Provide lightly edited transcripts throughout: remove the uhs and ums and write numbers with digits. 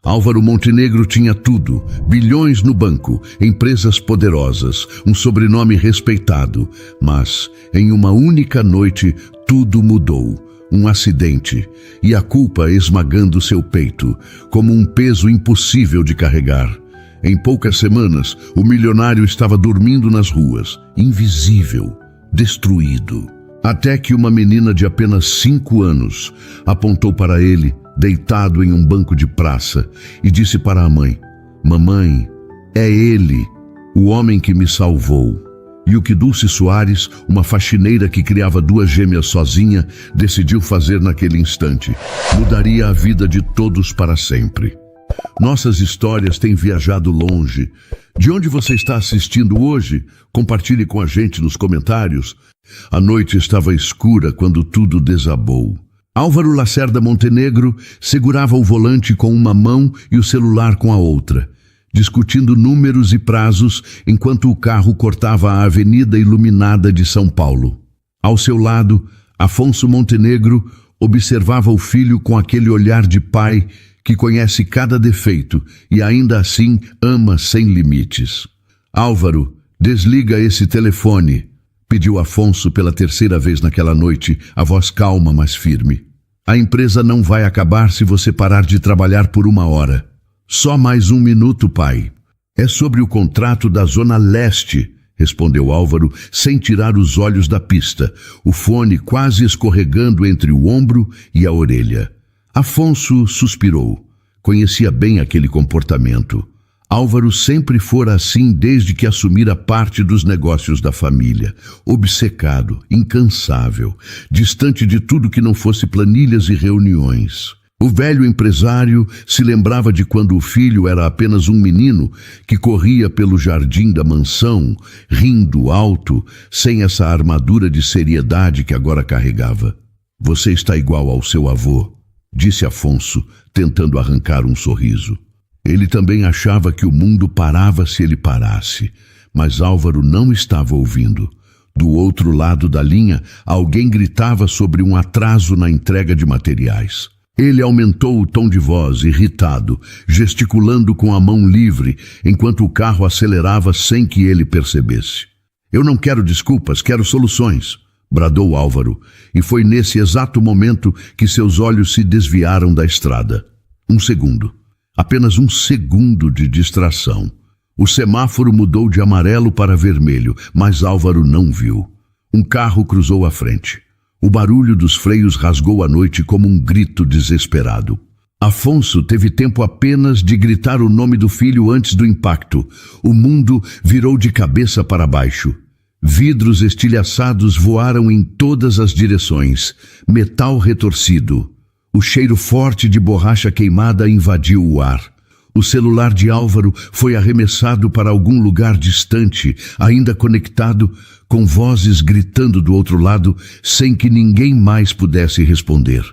Álvaro Montenegro tinha tudo: bilhões no banco, empresas poderosas, um sobrenome respeitado. Mas, em uma única noite, tudo mudou. Um acidente, e a culpa esmagando seu peito, como um peso impossível de carregar. Em poucas semanas, o milionário estava dormindo nas ruas, invisível, destruído. Até que uma menina de apenas 5 anos apontou para ele, deitado em um banco de praça, e disse para a mãe: "Mamãe, é ele, o homem que me salvou." E o que Dulce Soares, uma faxineira que criava 2 gêmeas sozinha, decidiu fazer naquele instante, mudaria a vida de todos para sempre. Nossas histórias têm viajado longe. De onde você está assistindo hoje? Compartilhe com a gente nos comentários. A noite estava escura quando tudo desabou. Álvaro Lacerda Montenegro segurava o volante com uma mão e o celular com a outra, discutindo números e prazos enquanto o carro cortava a avenida iluminada de São Paulo. Ao seu lado, Afonso Montenegro observava o filho com aquele olhar de pai que conhece cada defeito e ainda assim ama sem limites. "Álvaro, desliga esse telefone", pediu Afonso pela 3ª vez naquela noite, a voz calma, mas firme. "A empresa não vai acabar se você parar de trabalhar por 1 hora. Só mais 1 minuto, pai." "É sobre o contrato da Zona Leste", respondeu Álvaro, sem tirar os olhos da pista, o fone quase escorregando entre o ombro e a orelha. Afonso suspirou. Conhecia bem aquele comportamento. Álvaro sempre fora assim desde que assumira parte dos negócios da família. Obcecado, incansável, distante de tudo que não fosse planilhas e reuniões. O velho empresário se lembrava de quando o filho era apenas um menino que corria pelo jardim da mansão, rindo alto, sem essa armadura de seriedade que agora carregava. "Você está igual ao seu avô", disse Afonso, tentando arrancar um sorriso. Ele também achava que o mundo parava se ele parasse, mas Álvaro não estava ouvindo. Do outro lado da linha, alguém gritava sobre um atraso na entrega de materiais. Ele aumentou o tom de voz, irritado, gesticulando com a mão livre, enquanto o carro acelerava sem que ele percebesse. "Eu não quero desculpas, quero soluções", bradou Álvaro, e foi nesse exato momento que seus olhos se desviaram da estrada. 1 segundo. Apenas 1 segundo de distração. O semáforo mudou de amarelo para vermelho, mas Álvaro não viu. Um carro cruzou a frente. O barulho dos freios rasgou a noite como um grito desesperado. Afonso teve tempo apenas de gritar o nome do filho antes do impacto. O mundo virou de cabeça para baixo. Vidros estilhaçados voaram em todas as direções. Metal retorcido. O cheiro forte de borracha queimada invadiu o ar. O celular de Álvaro foi arremessado para algum lugar distante, ainda conectado, com vozes gritando do outro lado, sem que ninguém mais pudesse responder.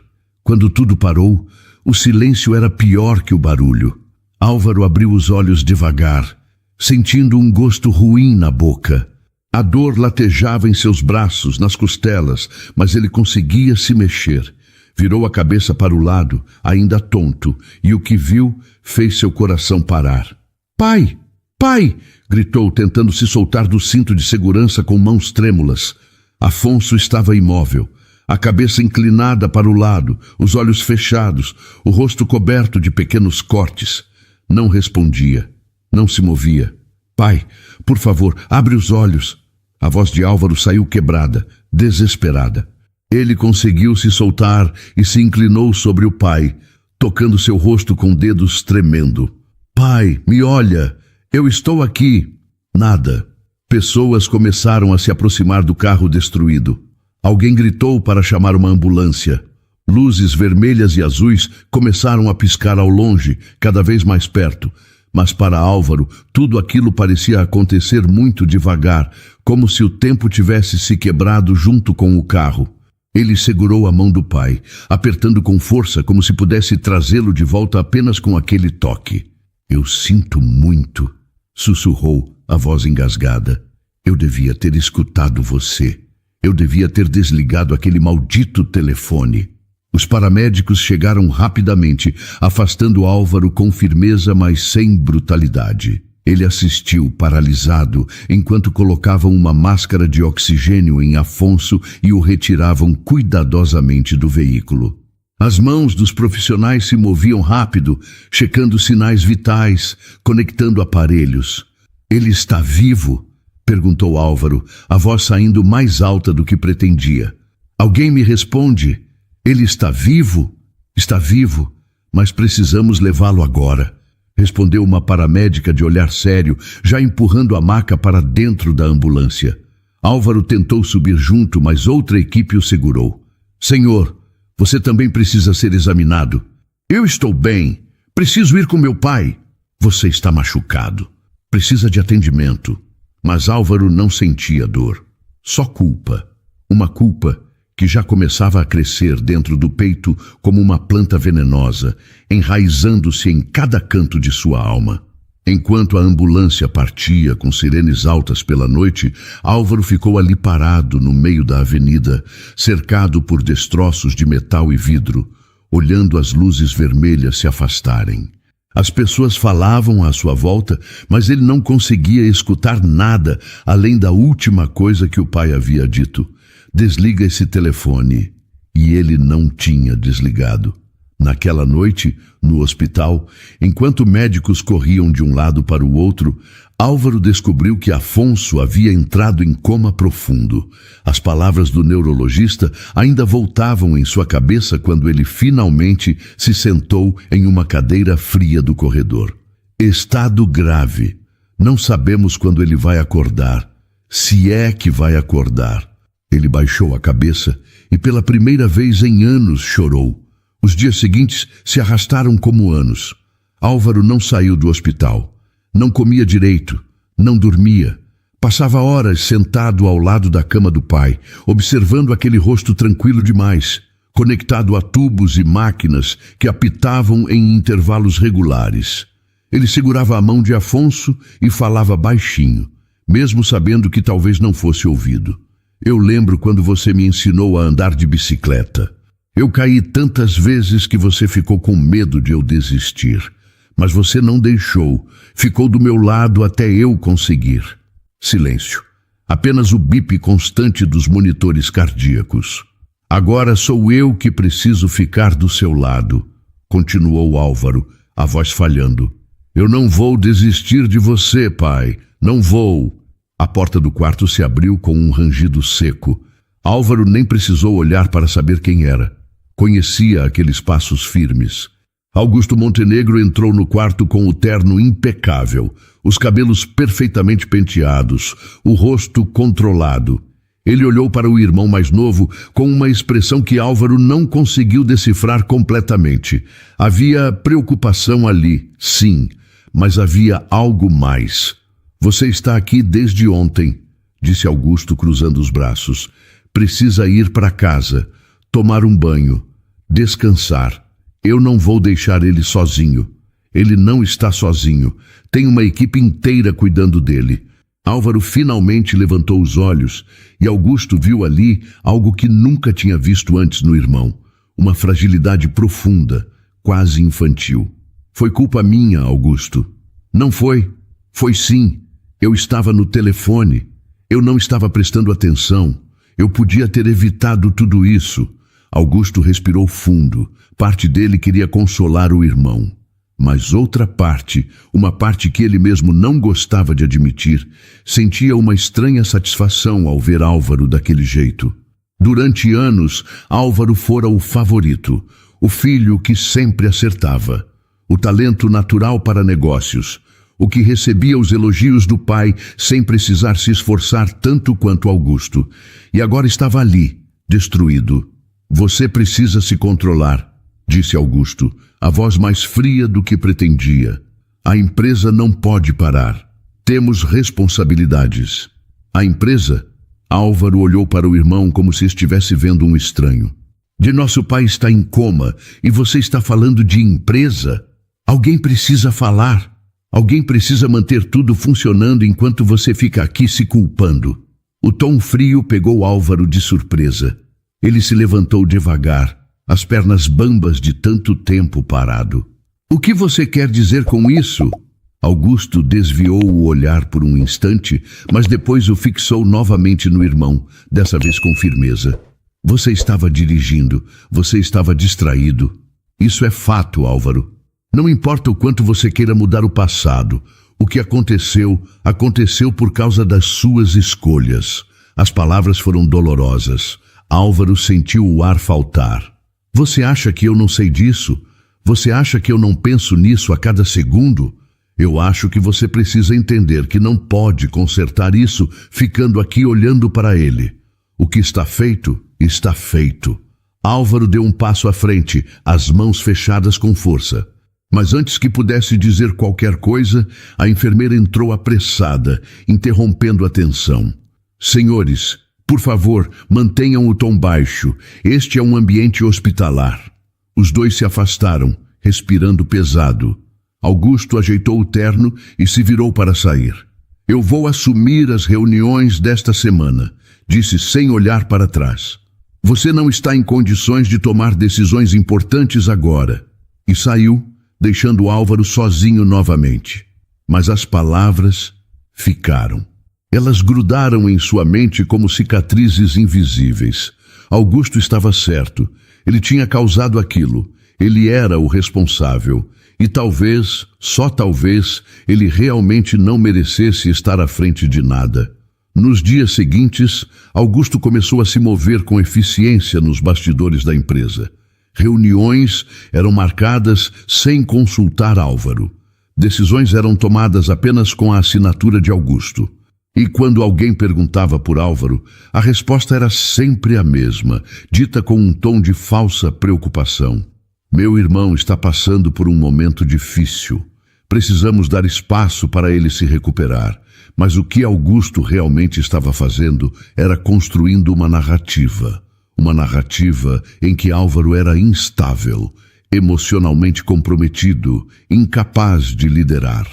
Quando tudo parou, o silêncio era pior que o barulho. Álvaro abriu os olhos devagar, sentindo um gosto ruim na boca. A dor latejava em seus braços, nas costelas, mas ele conseguia se mexer. Virou a cabeça para o lado, ainda tonto, e o que viu fez seu coração parar. "Pai! Pai!" gritou, tentando se soltar do cinto de segurança com mãos trêmulas. Afonso estava imóvel, a cabeça inclinada para o lado, os olhos fechados, o rosto coberto de pequenos cortes. Não respondia, não se movia. "Pai, por favor, abre os olhos." A voz de Álvaro saiu quebrada, desesperada. Ele conseguiu se soltar e se inclinou sobre o pai, tocando seu rosto com dedos tremendo. "Pai, me olha! Eu estou aqui!" Nada. Pessoas começaram a se aproximar do carro destruído. Alguém gritou para chamar uma ambulância. Luzes vermelhas e azuis começaram a piscar ao longe, cada vez mais perto. Mas para Álvaro, tudo aquilo parecia acontecer muito devagar, como se o tempo tivesse se quebrado junto com o carro. Ele segurou a mão do pai, apertando com força como se pudesse trazê-lo de volta apenas com aquele toque. "Eu sinto muito", sussurrou a voz engasgada. "Eu devia ter escutado você. Eu devia ter desligado aquele maldito telefone." Os paramédicos chegaram rapidamente, afastando Álvaro com firmeza, mas sem brutalidade. Ele assistiu, paralisado, enquanto colocavam uma máscara de oxigênio em Afonso e o retiravam cuidadosamente do veículo. As mãos dos profissionais se moviam rápido, checando sinais vitais, conectando aparelhos. "Ele está vivo?" perguntou Álvaro, a voz saindo mais alta do que pretendia. "Alguém me responde. Ele está vivo?" "Está vivo, mas precisamos levá-lo agora", respondeu uma paramédica de olhar sério, já empurrando a maca para dentro da ambulância. Álvaro tentou subir junto, mas outra equipe o segurou. "Senhor, você também precisa ser examinado." "Eu estou bem. Preciso ir com meu pai." "Você está machucado. Precisa de atendimento." Mas Álvaro não sentia dor. Só culpa. Uma culpa que já começava a crescer dentro do peito como uma planta venenosa, enraizando-se em cada canto de sua alma. Enquanto a ambulância partia com sirenes altas pela noite, Álvaro ficou ali parado no meio da avenida, cercado por destroços de metal e vidro, olhando as luzes vermelhas se afastarem. As pessoas falavam à sua volta, mas ele não conseguia escutar nada além da última coisa que o pai havia dito: "Desliga esse telefone." E ele não tinha desligado. Naquela noite, no hospital, enquanto médicos corriam de um lado para o outro, Álvaro descobriu que Afonso havia entrado em coma profundo. As palavras do neurologista ainda voltavam em sua cabeça quando ele finalmente se sentou em uma cadeira fria do corredor. "Estado grave. Não sabemos quando ele vai acordar. Se é que vai acordar." Ele baixou a cabeça e pela primeira vez em anos chorou. Os dias seguintes se arrastaram como anos. Álvaro não saiu do hospital. Não comia direito, não dormia. Passava horas sentado ao lado da cama do pai, observando aquele rosto tranquilo demais, conectado a tubos e máquinas que apitavam em intervalos regulares. Ele segurava a mão de Afonso e falava baixinho, mesmo sabendo que talvez não fosse ouvido. "Eu lembro quando você me ensinou a andar de bicicleta. Eu caí tantas vezes que você ficou com medo de eu desistir. Mas você não deixou, ficou do meu lado até eu conseguir." Silêncio. Apenas o bip constante dos monitores cardíacos. "Agora sou eu que preciso ficar do seu lado", continuou Álvaro, a voz falhando. "Eu não vou desistir de você, pai. Não vou." A porta do quarto se abriu com um rangido seco. Álvaro nem precisou olhar para saber quem era. Conhecia aqueles passos firmes. Augusto Montenegro entrou no quarto com o terno impecável, os cabelos perfeitamente penteados, o rosto controlado. Ele olhou para o irmão mais novo com uma expressão que Álvaro não conseguiu decifrar completamente. Havia preocupação ali, sim, mas havia algo mais. "Você está aqui desde ontem", disse Augusto cruzando os braços. "Precisa ir para casa, tomar um banho, descansar. Eu não vou deixar ele sozinho. Ele não está sozinho. Tem uma equipe inteira cuidando dele." Álvaro finalmente levantou os olhos e Augusto viu ali algo que nunca tinha visto antes no irmão. Uma fragilidade profunda, quase infantil. "Foi culpa minha, Augusto." "Não foi. Foi sim. Eu estava no telefone. Eu não estava prestando atenção. Eu podia ter evitado tudo isso." Augusto respirou fundo. Parte dele queria consolar o irmão. Mas outra parte, uma parte que ele mesmo não gostava de admitir, sentia uma estranha satisfação ao ver Álvaro daquele jeito. Durante anos, Álvaro fora o favorito, o filho que sempre acertava, o talento natural para negócios, o que recebia os elogios do pai sem precisar se esforçar tanto quanto Augusto. E agora estava ali, destruído. "Você precisa se controlar", disse Augusto, a voz mais fria do que pretendia. "A empresa não pode parar. Temos responsabilidades." "A empresa?" Álvaro olhou para o irmão como se estivesse vendo um estranho. "De nosso pai está em coma e você está falando de empresa? Alguém precisa falar. Alguém precisa manter tudo funcionando enquanto você fica aqui se culpando." O tom frio pegou Álvaro de surpresa. Ele se levantou devagar, as pernas bambas de tanto tempo parado. O que você quer dizer com isso? Augusto desviou o olhar por um instante, mas depois o fixou novamente no irmão, dessa vez com firmeza. Você estava dirigindo, você estava distraído. Isso é fato, Álvaro. Não importa o quanto você queira mudar o passado, o que aconteceu, aconteceu por causa das suas escolhas. As palavras foram dolorosas. Álvaro sentiu o ar faltar. Você acha que eu não sei disso? Você acha que eu não penso nisso a cada segundo? Eu acho que você precisa entender que não pode consertar isso ficando aqui olhando para ele. O que está feito, está feito. Álvaro deu um passo à frente, as mãos fechadas com força. Mas antes que pudesse dizer qualquer coisa, a enfermeira entrou apressada, interrompendo a tensão. Senhores, por favor, mantenham o tom baixo. Este é um ambiente hospitalar. Os dois se afastaram, respirando pesado. Augusto ajeitou o terno e se virou para sair. Eu vou assumir as reuniões desta semana, disse sem olhar para trás. Você não está em condições de tomar decisões importantes agora. E saiu, deixando Álvaro sozinho novamente. Mas as palavras ficaram. Elas grudaram em sua mente como cicatrizes invisíveis. Augusto estava certo. Ele tinha causado aquilo. Ele era o responsável. E talvez, só talvez, ele realmente não merecesse estar à frente de nada. Nos dias seguintes, Augusto começou a se mover com eficiência nos bastidores da empresa. Reuniões eram marcadas sem consultar Álvaro. Decisões eram tomadas apenas com a assinatura de Augusto. E quando alguém perguntava por Álvaro, a resposta era sempre a mesma, dita com um tom de falsa preocupação. Meu irmão está passando por um momento difícil. Precisamos dar espaço para ele se recuperar. Mas o que Augusto realmente estava fazendo era construindo uma narrativa. Uma narrativa em que Álvaro era instável, emocionalmente comprometido, incapaz de liderar.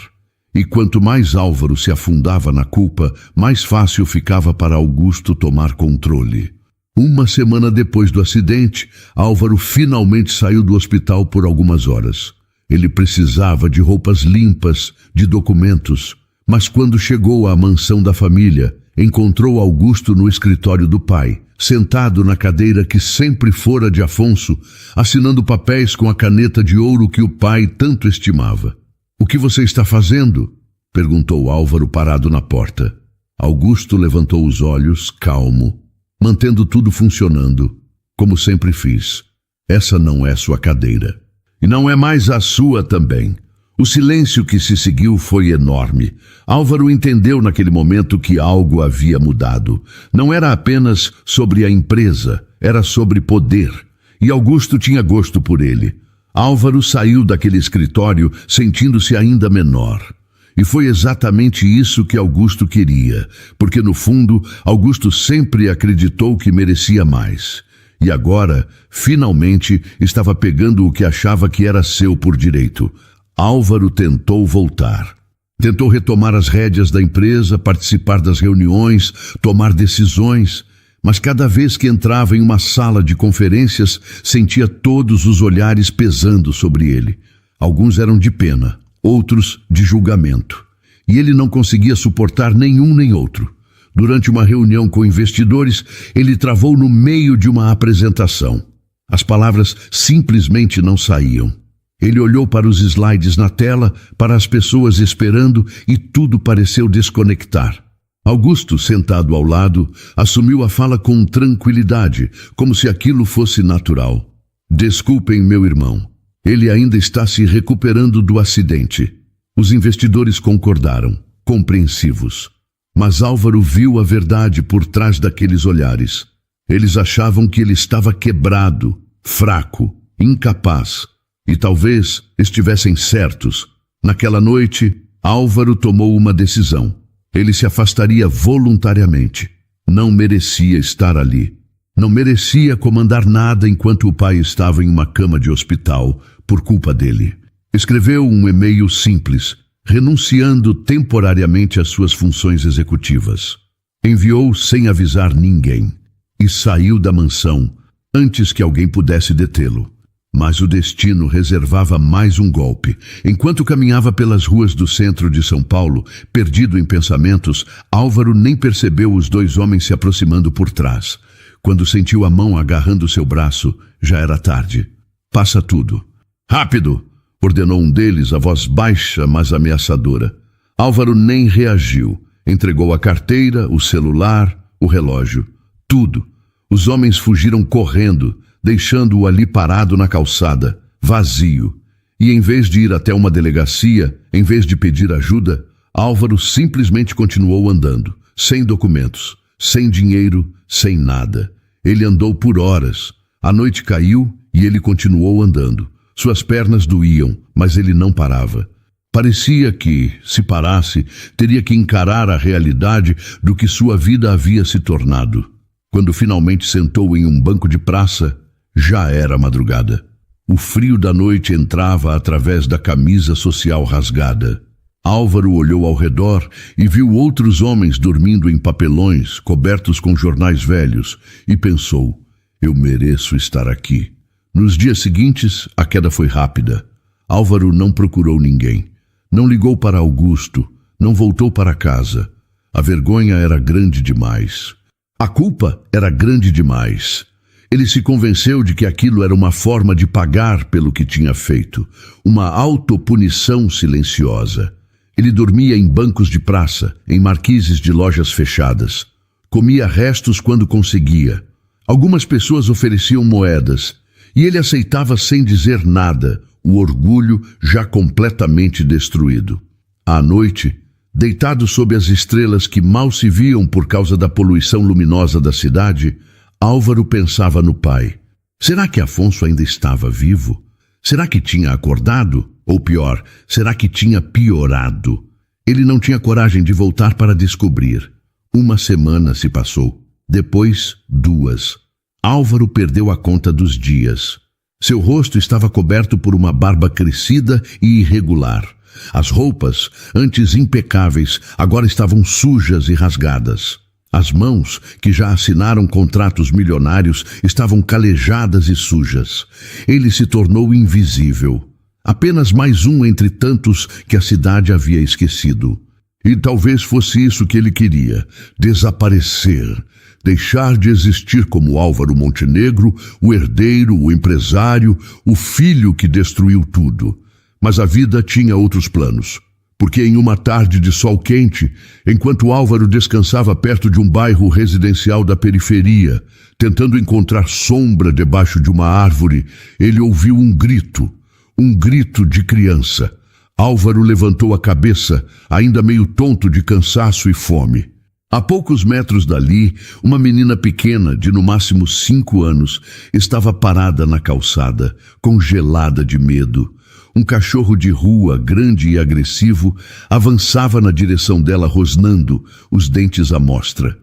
E quanto mais Álvaro se afundava na culpa, mais fácil ficava para Augusto tomar controle. Uma semana depois do acidente, Álvaro finalmente saiu do hospital por algumas horas. Ele precisava de roupas limpas, de documentos, mas quando chegou à mansão da família, encontrou Augusto no escritório do pai, sentado na cadeira que sempre fora de Afonso, assinando papéis com a caneta de ouro que o pai tanto estimava. O que você está fazendo? Perguntou Álvaro parado na porta. Augusto levantou os olhos, calmo, mantendo tudo funcionando, como sempre fiz. Essa não é sua cadeira. E não é mais a sua também. O silêncio que se seguiu foi enorme. Álvaro entendeu naquele momento que algo havia mudado. Não era apenas sobre a empresa, era sobre poder. E Augusto tinha gosto por ele. Álvaro saiu daquele escritório sentindo-se ainda menor. E foi exatamente isso que Augusto queria, porque no fundo, Augusto sempre acreditou que merecia mais. E agora, finalmente, estava pegando o que achava que era seu por direito. Álvaro tentou voltar. Tentou retomar as rédeas da empresa, participar das reuniões, tomar decisões, mas cada vez que entrava em uma sala de conferências, sentia todos os olhares pesando sobre ele. Alguns eram de pena, outros de julgamento. E ele não conseguia suportar nenhum nem outro. Durante uma reunião com investidores, ele travou no meio de uma apresentação. As palavras simplesmente não saíam. Ele olhou para os slides na tela, para as pessoas esperando, e tudo pareceu desconectar. Augusto, sentado ao lado, assumiu a fala com tranquilidade, como se aquilo fosse natural. Desculpem, meu irmão. Ele ainda está se recuperando do acidente. Os investidores concordaram, compreensivos. Mas Álvaro viu a verdade por trás daqueles olhares. Eles achavam que ele estava quebrado, fraco, incapaz. E talvez estivessem certos. Naquela noite, Álvaro tomou uma decisão. Ele se afastaria voluntariamente. Não merecia estar ali. Não merecia comandar nada enquanto o pai estava em uma cama de hospital, por culpa dele. Escreveu um e-mail simples, renunciando temporariamente às suas funções executivas. Enviou sem avisar ninguém. E saiu da mansão, antes que alguém pudesse detê-lo. Mas o destino reservava mais um golpe. Enquanto caminhava pelas ruas do centro de São Paulo, perdido em pensamentos, Álvaro nem percebeu os dois homens se aproximando por trás. Quando sentiu a mão agarrando seu braço, já era tarde. Passa tudo. Rápido! Ordenou um deles, a voz baixa, mas ameaçadora. Álvaro nem reagiu. Entregou a carteira, o celular, o relógio. Tudo. Os homens fugiram correndo, deixando-o ali parado na calçada, vazio. E em vez de ir até uma delegacia, em vez de pedir ajuda, Álvaro simplesmente continuou andando, sem documentos, sem dinheiro, sem nada. Ele andou por horas. A noite caiu e ele continuou andando. Suas pernas doíam, mas ele não parava. Parecia que, se parasse, teria que encarar a realidade do que sua vida havia se tornado. Quando finalmente sentou em um banco de praça, já era madrugada. O frio da noite entrava através da camisa social rasgada. Álvaro olhou ao redor e viu outros homens dormindo em papelões, cobertos com jornais velhos, e pensou, eu mereço estar aqui. Nos dias seguintes, a queda foi rápida. Álvaro não procurou ninguém. Não ligou para Augusto, não voltou para casa. A vergonha era grande demais. A culpa era grande demais. Ele se convenceu de que aquilo era uma forma de pagar pelo que tinha feito, uma autopunição silenciosa. Ele dormia em bancos de praça, em marquises de lojas fechadas. Comia restos quando conseguia. Algumas pessoas ofereciam moedas, e ele aceitava sem dizer nada, o orgulho já completamente destruído. À noite, deitado sob as estrelas que mal se viam por causa da poluição luminosa da cidade, Álvaro pensava no pai. Será que Afonso ainda estava vivo? Será que tinha acordado? Ou pior, será que tinha piorado? Ele não tinha coragem de voltar para descobrir. Uma semana se passou. Depois, 2. Álvaro perdeu a conta dos dias. Seu rosto estava coberto por uma barba crescida e irregular. As roupas, antes impecáveis, agora estavam sujas e rasgadas. As mãos, que já assinaram contratos milionários, estavam calejadas e sujas. Ele se tornou invisível. Apenas mais um entre tantos que a cidade havia esquecido. E talvez fosse isso que ele queria, desaparecer. Deixar de existir como Álvaro Montenegro, o herdeiro, o empresário, o filho que destruiu tudo. Mas a vida tinha outros planos. Porque em uma tarde de sol quente, enquanto Álvaro descansava perto de um bairro residencial da periferia, tentando encontrar sombra debaixo de uma árvore, ele ouviu um grito de criança. Álvaro levantou a cabeça, ainda meio tonto de cansaço e fome. A poucos metros dali, uma menina pequena, de no máximo 5 anos, estava parada na calçada, congelada de medo. Um cachorro de rua, grande e agressivo, avançava na direção dela rosnando, os dentes à mostra.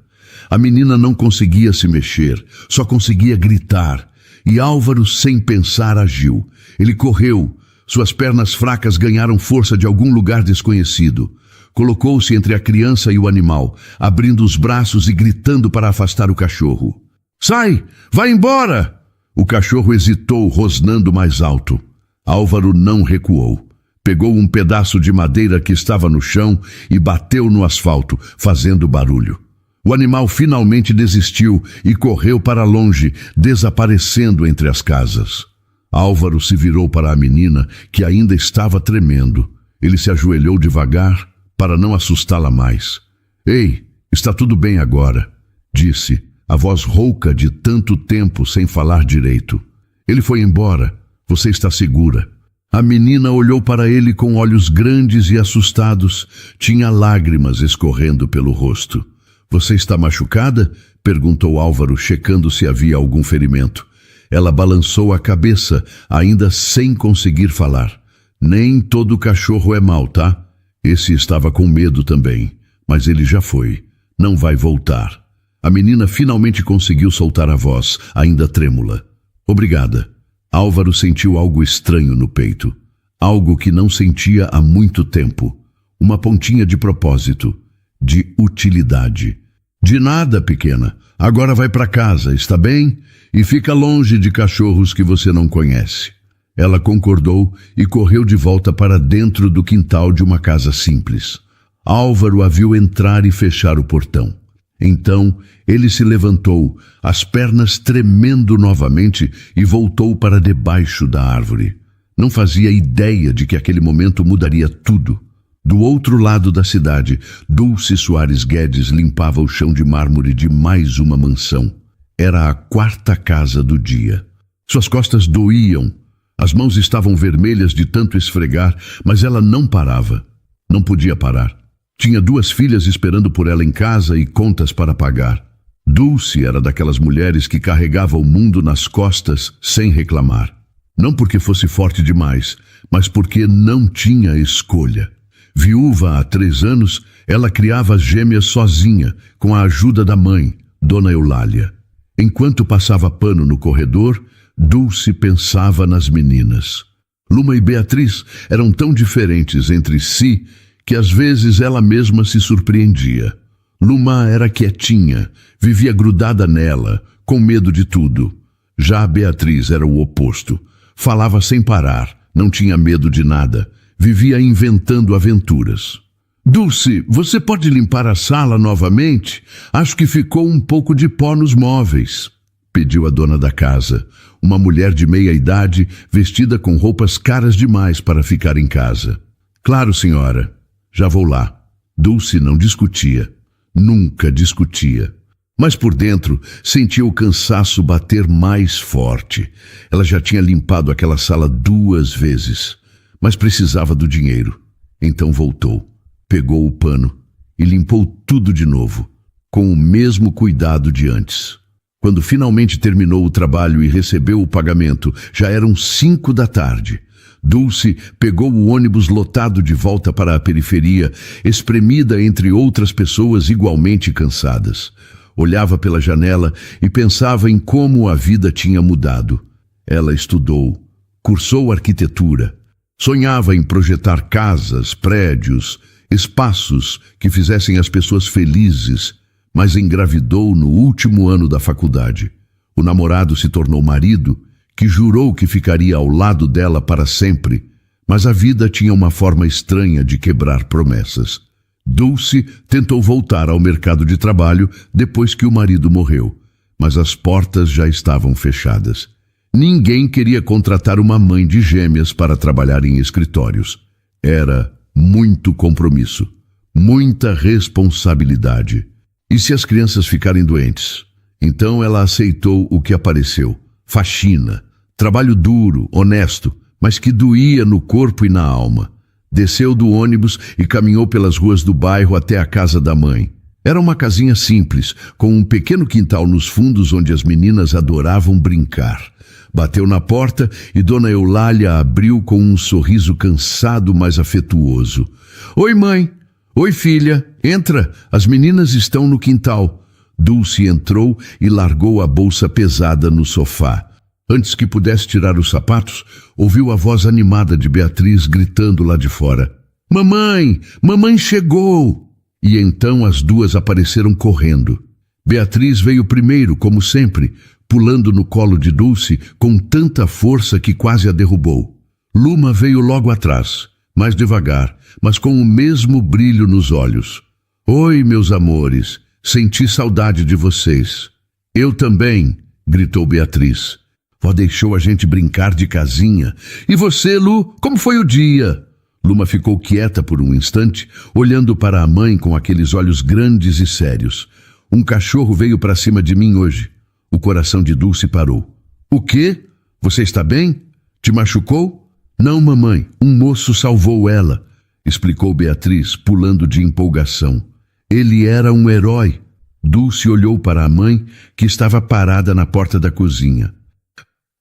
A menina não conseguia se mexer, só conseguia gritar. E Álvaro, sem pensar, agiu. Ele correu. Suas pernas fracas ganharam força de algum lugar desconhecido. Colocou-se entre a criança e o animal, abrindo os braços e gritando para afastar o cachorro. Sai! Vai embora! O cachorro hesitou, rosnando mais alto. Álvaro não recuou. Pegou um pedaço de madeira que estava no chão e bateu no asfalto, fazendo barulho. O animal finalmente desistiu e correu para longe, desaparecendo entre as casas. Álvaro se virou para a menina, que ainda estava tremendo. Ele se ajoelhou devagar para não assustá-la mais. Ei, está tudo bem agora, disse, a voz rouca de tanto tempo sem falar direito. Ele foi embora. Você está segura. A menina olhou para ele com olhos grandes e assustados. Tinha lágrimas escorrendo pelo rosto. Você está machucada? Perguntou Álvaro, checando se havia algum ferimento. Ela balançou a cabeça, ainda sem conseguir falar. Nem todo cachorro é mau, tá? Esse estava com medo também, mas ele já foi. Não vai voltar. A menina finalmente conseguiu soltar a voz, ainda trêmula. Obrigada. Álvaro sentiu algo estranho no peito. Algo que não sentia há muito tempo. Uma pontinha de propósito, de utilidade. De nada, pequena. Agora vai para casa, está bem? E fica longe de cachorros que você não conhece. Ela concordou e correu de volta para dentro do quintal de uma casa simples. Álvaro a viu entrar e fechar o portão. Então ele se levantou, as pernas tremendo novamente, e voltou para debaixo da árvore. Não fazia ideia de que aquele momento mudaria tudo. Do outro lado da cidade, Dulce Soares Guedes limpava o chão de mármore de mais uma mansão. Era a 4ª casa do dia. Suas costas doíam, as mãos estavam vermelhas de tanto esfregar, mas ela não parava. Não podia parar. Tinha 2 filhas esperando por ela em casa e contas para pagar. Dulce era daquelas mulheres que carregava o mundo nas costas sem reclamar. Não porque fosse forte demais, mas porque não tinha escolha. Viúva há 3 anos, ela criava as gêmeas sozinha, com a ajuda da mãe, Dona Eulália. Enquanto passava pano no corredor, Dulce pensava nas meninas. Luma e Beatriz eram tão diferentes entre si que às vezes ela mesma se surpreendia. Luma era quietinha, vivia grudada nela, com medo de tudo. Já a Beatriz era o oposto. Falava sem parar, não tinha medo de nada. Vivia inventando aventuras. Dulce, você pode limpar a sala novamente? Acho que ficou um pouco de pó nos móveis, pediu a dona da casa, uma mulher de meia idade, vestida com roupas caras demais para ficar em casa. Claro, senhora. Já vou lá. Dulce não discutia. Nunca discutia. Mas por dentro sentia o cansaço bater mais forte. Ela já tinha limpado aquela sala 2 vezes. Mas precisava do dinheiro. Então voltou, pegou o pano e limpou tudo de novo, com o mesmo cuidado de antes. Quando finalmente terminou o trabalho e recebeu o pagamento, já eram 5 da tarde. Dulce pegou o ônibus lotado de volta para a periferia, espremida entre outras pessoas igualmente cansadas. Olhava pela janela e pensava em como a vida tinha mudado. Ela estudou, cursou arquitetura. Sonhava em projetar casas, prédios, espaços que fizessem as pessoas felizes, mas engravidou no último ano da faculdade. O namorado se tornou marido, que jurou que ficaria ao lado dela para sempre, mas a vida tinha uma forma estranha de quebrar promessas. Dulce tentou voltar ao mercado de trabalho depois que o marido morreu, mas as portas já estavam fechadas. Ninguém queria contratar uma mãe de gêmeas para trabalhar em escritórios. Era muito compromisso, muita responsabilidade. E se as crianças ficarem doentes? Então ela aceitou o que apareceu: faxina, trabalho duro, honesto, mas que doía no corpo e na alma. Desceu do ônibus e caminhou pelas ruas do bairro até a casa da mãe. Era uma casinha simples, com um pequeno quintal nos fundos onde as meninas adoravam brincar. Bateu na porta e Dona Eulália abriu com um sorriso cansado, mas afetuoso. Oi, mãe. Oi, filha. Entra. As meninas estão no quintal. Dulce entrou e largou a bolsa pesada no sofá. Antes que pudesse tirar os sapatos, ouviu a voz animada de Beatriz gritando lá de fora. Mamãe! Mamãe chegou! E então as 2 apareceram correndo. Beatriz veio primeiro, como sempre, pulando no colo de Dulce com tanta força que quase a derrubou. Luma veio logo atrás, mais devagar, mas com o mesmo brilho nos olhos. Oi, meus amores, senti saudade de vocês. Eu também, gritou Beatriz. Vó deixou a gente brincar de casinha. E você, Lu, como foi o dia? Luma ficou quieta por um instante, olhando para a mãe com aqueles olhos grandes e sérios. Um cachorro veio para cima de mim hoje. O coração de Dulce parou. O quê? Você está bem? Te machucou? Não, mamãe, um moço salvou ela, explicou Beatriz, pulando de empolgação. Ele era um herói. Dulce olhou para a mãe, que estava parada na porta da cozinha.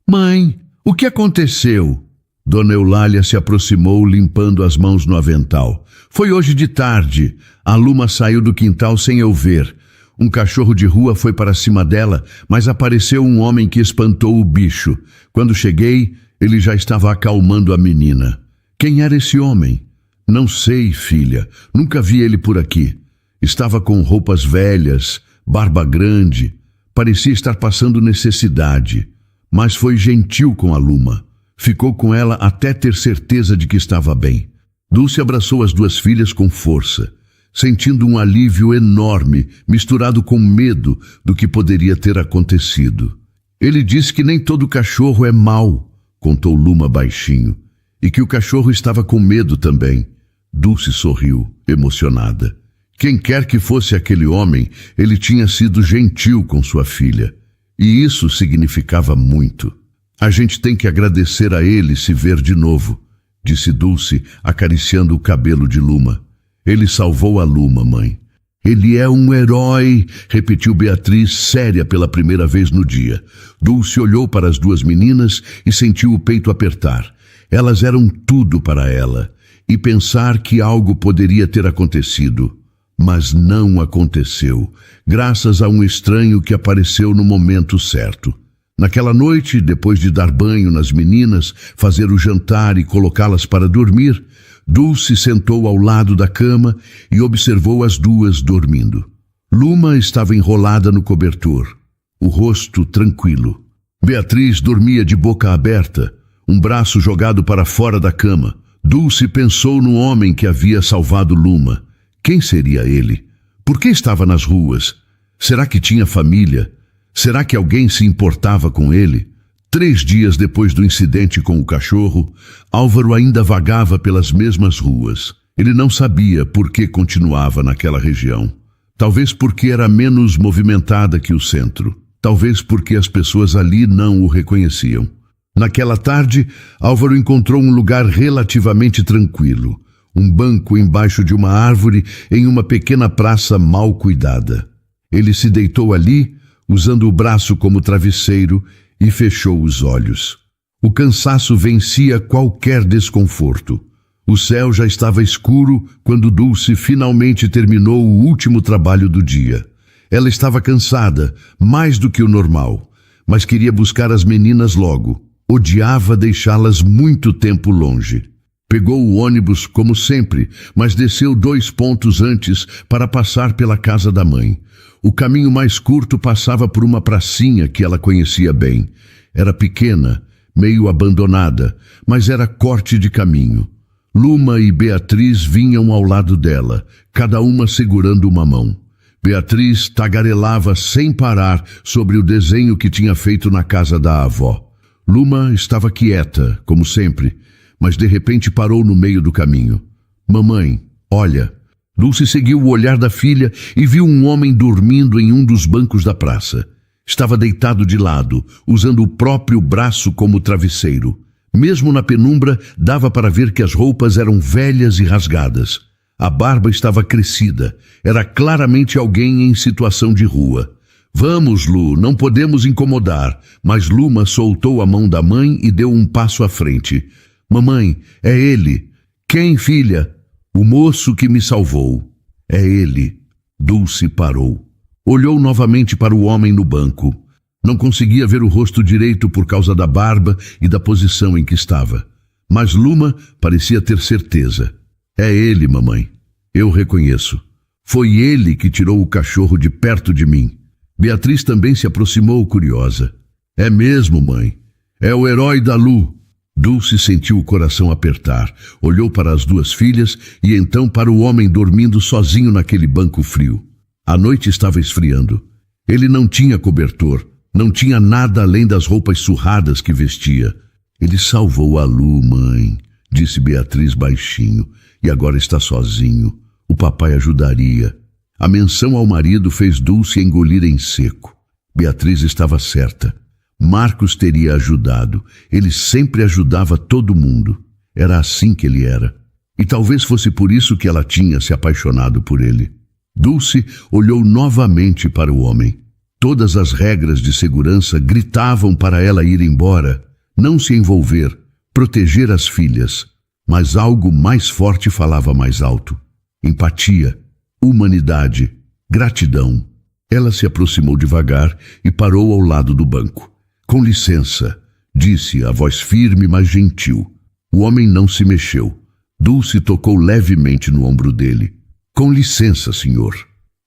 Mãe, o que aconteceu? Dona Eulália se aproximou, limpando as mãos no avental. Foi hoje de tarde. A Luma saiu do quintal sem eu ver. Um cachorro de rua foi para cima dela, mas apareceu um homem que espantou o bicho. Quando cheguei, ele já estava acalmando a menina. Quem era esse homem? Não sei, filha. Nunca vi ele por aqui. Estava com roupas velhas, barba grande, parecia estar passando necessidade, mas foi gentil com a Luma. Ficou com ela até ter certeza de que estava bem. Dulce abraçou as duas filhas com força, sentindo um alívio enorme, misturado com medo do que poderia ter acontecido. Ele disse que nem todo cachorro é mau, contou Luma baixinho, e que o cachorro estava com medo também. Dulce sorriu, emocionada. Quem quer que fosse aquele homem, ele tinha sido gentil com sua filha, e isso significava muito. A gente tem que agradecer a ele se ver de novo, disse Dulce, acariciando o cabelo de Luma. Ele salvou a Luma, mãe. Ele é um herói, repetiu Beatriz, séria pela primeira vez no dia. Dulce olhou para as duas meninas e sentiu o peito apertar. Elas eram tudo para ela, e pensar que algo poderia ter acontecido. Mas não aconteceu, graças a um estranho que apareceu no momento certo. Naquela noite, depois de dar banho nas meninas, fazer o jantar e colocá-las para dormir, Dulce sentou ao lado da cama e observou as duas dormindo. Luma estava enrolada no cobertor, o rosto tranquilo. Beatriz dormia de boca aberta, um braço jogado para fora da cama. Dulce pensou no homem que havia salvado Luma. Quem seria ele? Por que estava nas ruas? Será que tinha família? Será que alguém se importava com ele? 3 dias depois do incidente com o cachorro, Álvaro ainda vagava pelas mesmas ruas. Ele não sabia por que continuava naquela região. Talvez porque era menos movimentada que o centro. Talvez porque as pessoas ali não o reconheciam. Naquela tarde, Álvaro encontrou um lugar relativamente tranquilo. Um banco embaixo de uma árvore em uma pequena praça mal cuidada. Ele se deitou ali, usando o braço como travesseiro, e fechou os olhos. O cansaço vencia qualquer desconforto. O céu já estava escuro quando Dulce finalmente terminou o último trabalho do dia. Ela estava cansada, mais do que o normal, mas queria buscar as meninas logo. Odiava deixá-las muito tempo longe. Pegou o ônibus como sempre, mas desceu 2 pontos antes para passar pela casa da mãe. O caminho mais curto passava por uma pracinha que ela conhecia bem. Era pequena, meio abandonada, mas era corte de caminho. Luma e Beatriz vinham ao lado dela, cada uma segurando uma mão. Beatriz tagarelava sem parar sobre o desenho que tinha feito na casa da avó. Luma estava quieta, como sempre, mas de repente parou no meio do caminho. Mamãe, olha. Dulce seguiu o olhar da filha e viu um homem dormindo em um dos bancos da praça. Estava deitado de lado, usando o próprio braço como travesseiro. Mesmo na penumbra, dava para ver que as roupas eram velhas e rasgadas. A barba estava crescida. Era claramente alguém em situação de rua. Vamos, Lu, não podemos incomodar. Mas Luma soltou a mão da mãe e deu um passo à frente. Mamãe, é ele. Quem, filha? O moço que me salvou. É ele. Dulce parou. Olhou novamente para o homem no banco. Não conseguia ver o rosto direito por causa da barba e da posição em que estava. Mas Luma parecia ter certeza. É ele, mamãe. Eu reconheço. Foi ele que tirou o cachorro de perto de mim. Beatriz também se aproximou curiosa. É mesmo, mãe. É o herói da Lu. Dulce sentiu o coração apertar, olhou para as duas filhas e então para o homem dormindo sozinho naquele banco frio. A noite estava esfriando. Ele não tinha cobertor, não tinha nada além das roupas surradas que vestia. Ele salvou a Lu, mãe, disse Beatriz baixinho, e agora está sozinho. O papai ajudaria. A menção ao marido fez Dulce engolir em seco. Beatriz estava certa. Marcos teria ajudado. Ele sempre ajudava todo mundo. Era assim que ele era. E talvez fosse por isso que ela tinha se apaixonado por ele. Dulce olhou novamente para o homem. Todas as regras de segurança gritavam para ela ir embora, não se envolver, proteger as filhas. Mas algo mais forte falava mais alto. Empatia, humanidade, gratidão. Ela se aproximou devagar e parou ao lado do banco. Com licença, disse a voz firme, mas gentil. O homem não se mexeu. Dulce tocou levemente no ombro dele. Com licença, senhor.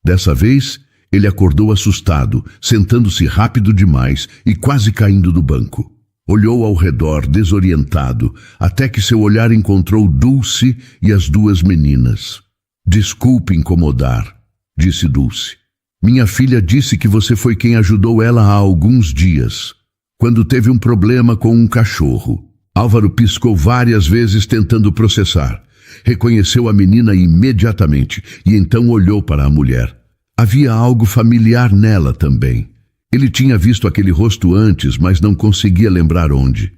Dessa vez, Ele acordou assustado, sentando-se rápido demais e quase caindo do banco. Olhou ao redor, desorientado, até que seu olhar encontrou Dulce e as duas meninas. Desculpe incomodar, disse Dulce. Minha filha disse que você foi quem ajudou ela há alguns dias, quando teve um problema com um cachorro. Álvaro piscou várias vezes tentando processar. Reconheceu a menina imediatamente e então olhou para a mulher. Havia algo familiar nela também. Ele tinha visto aquele rosto antes, mas não conseguia lembrar onde.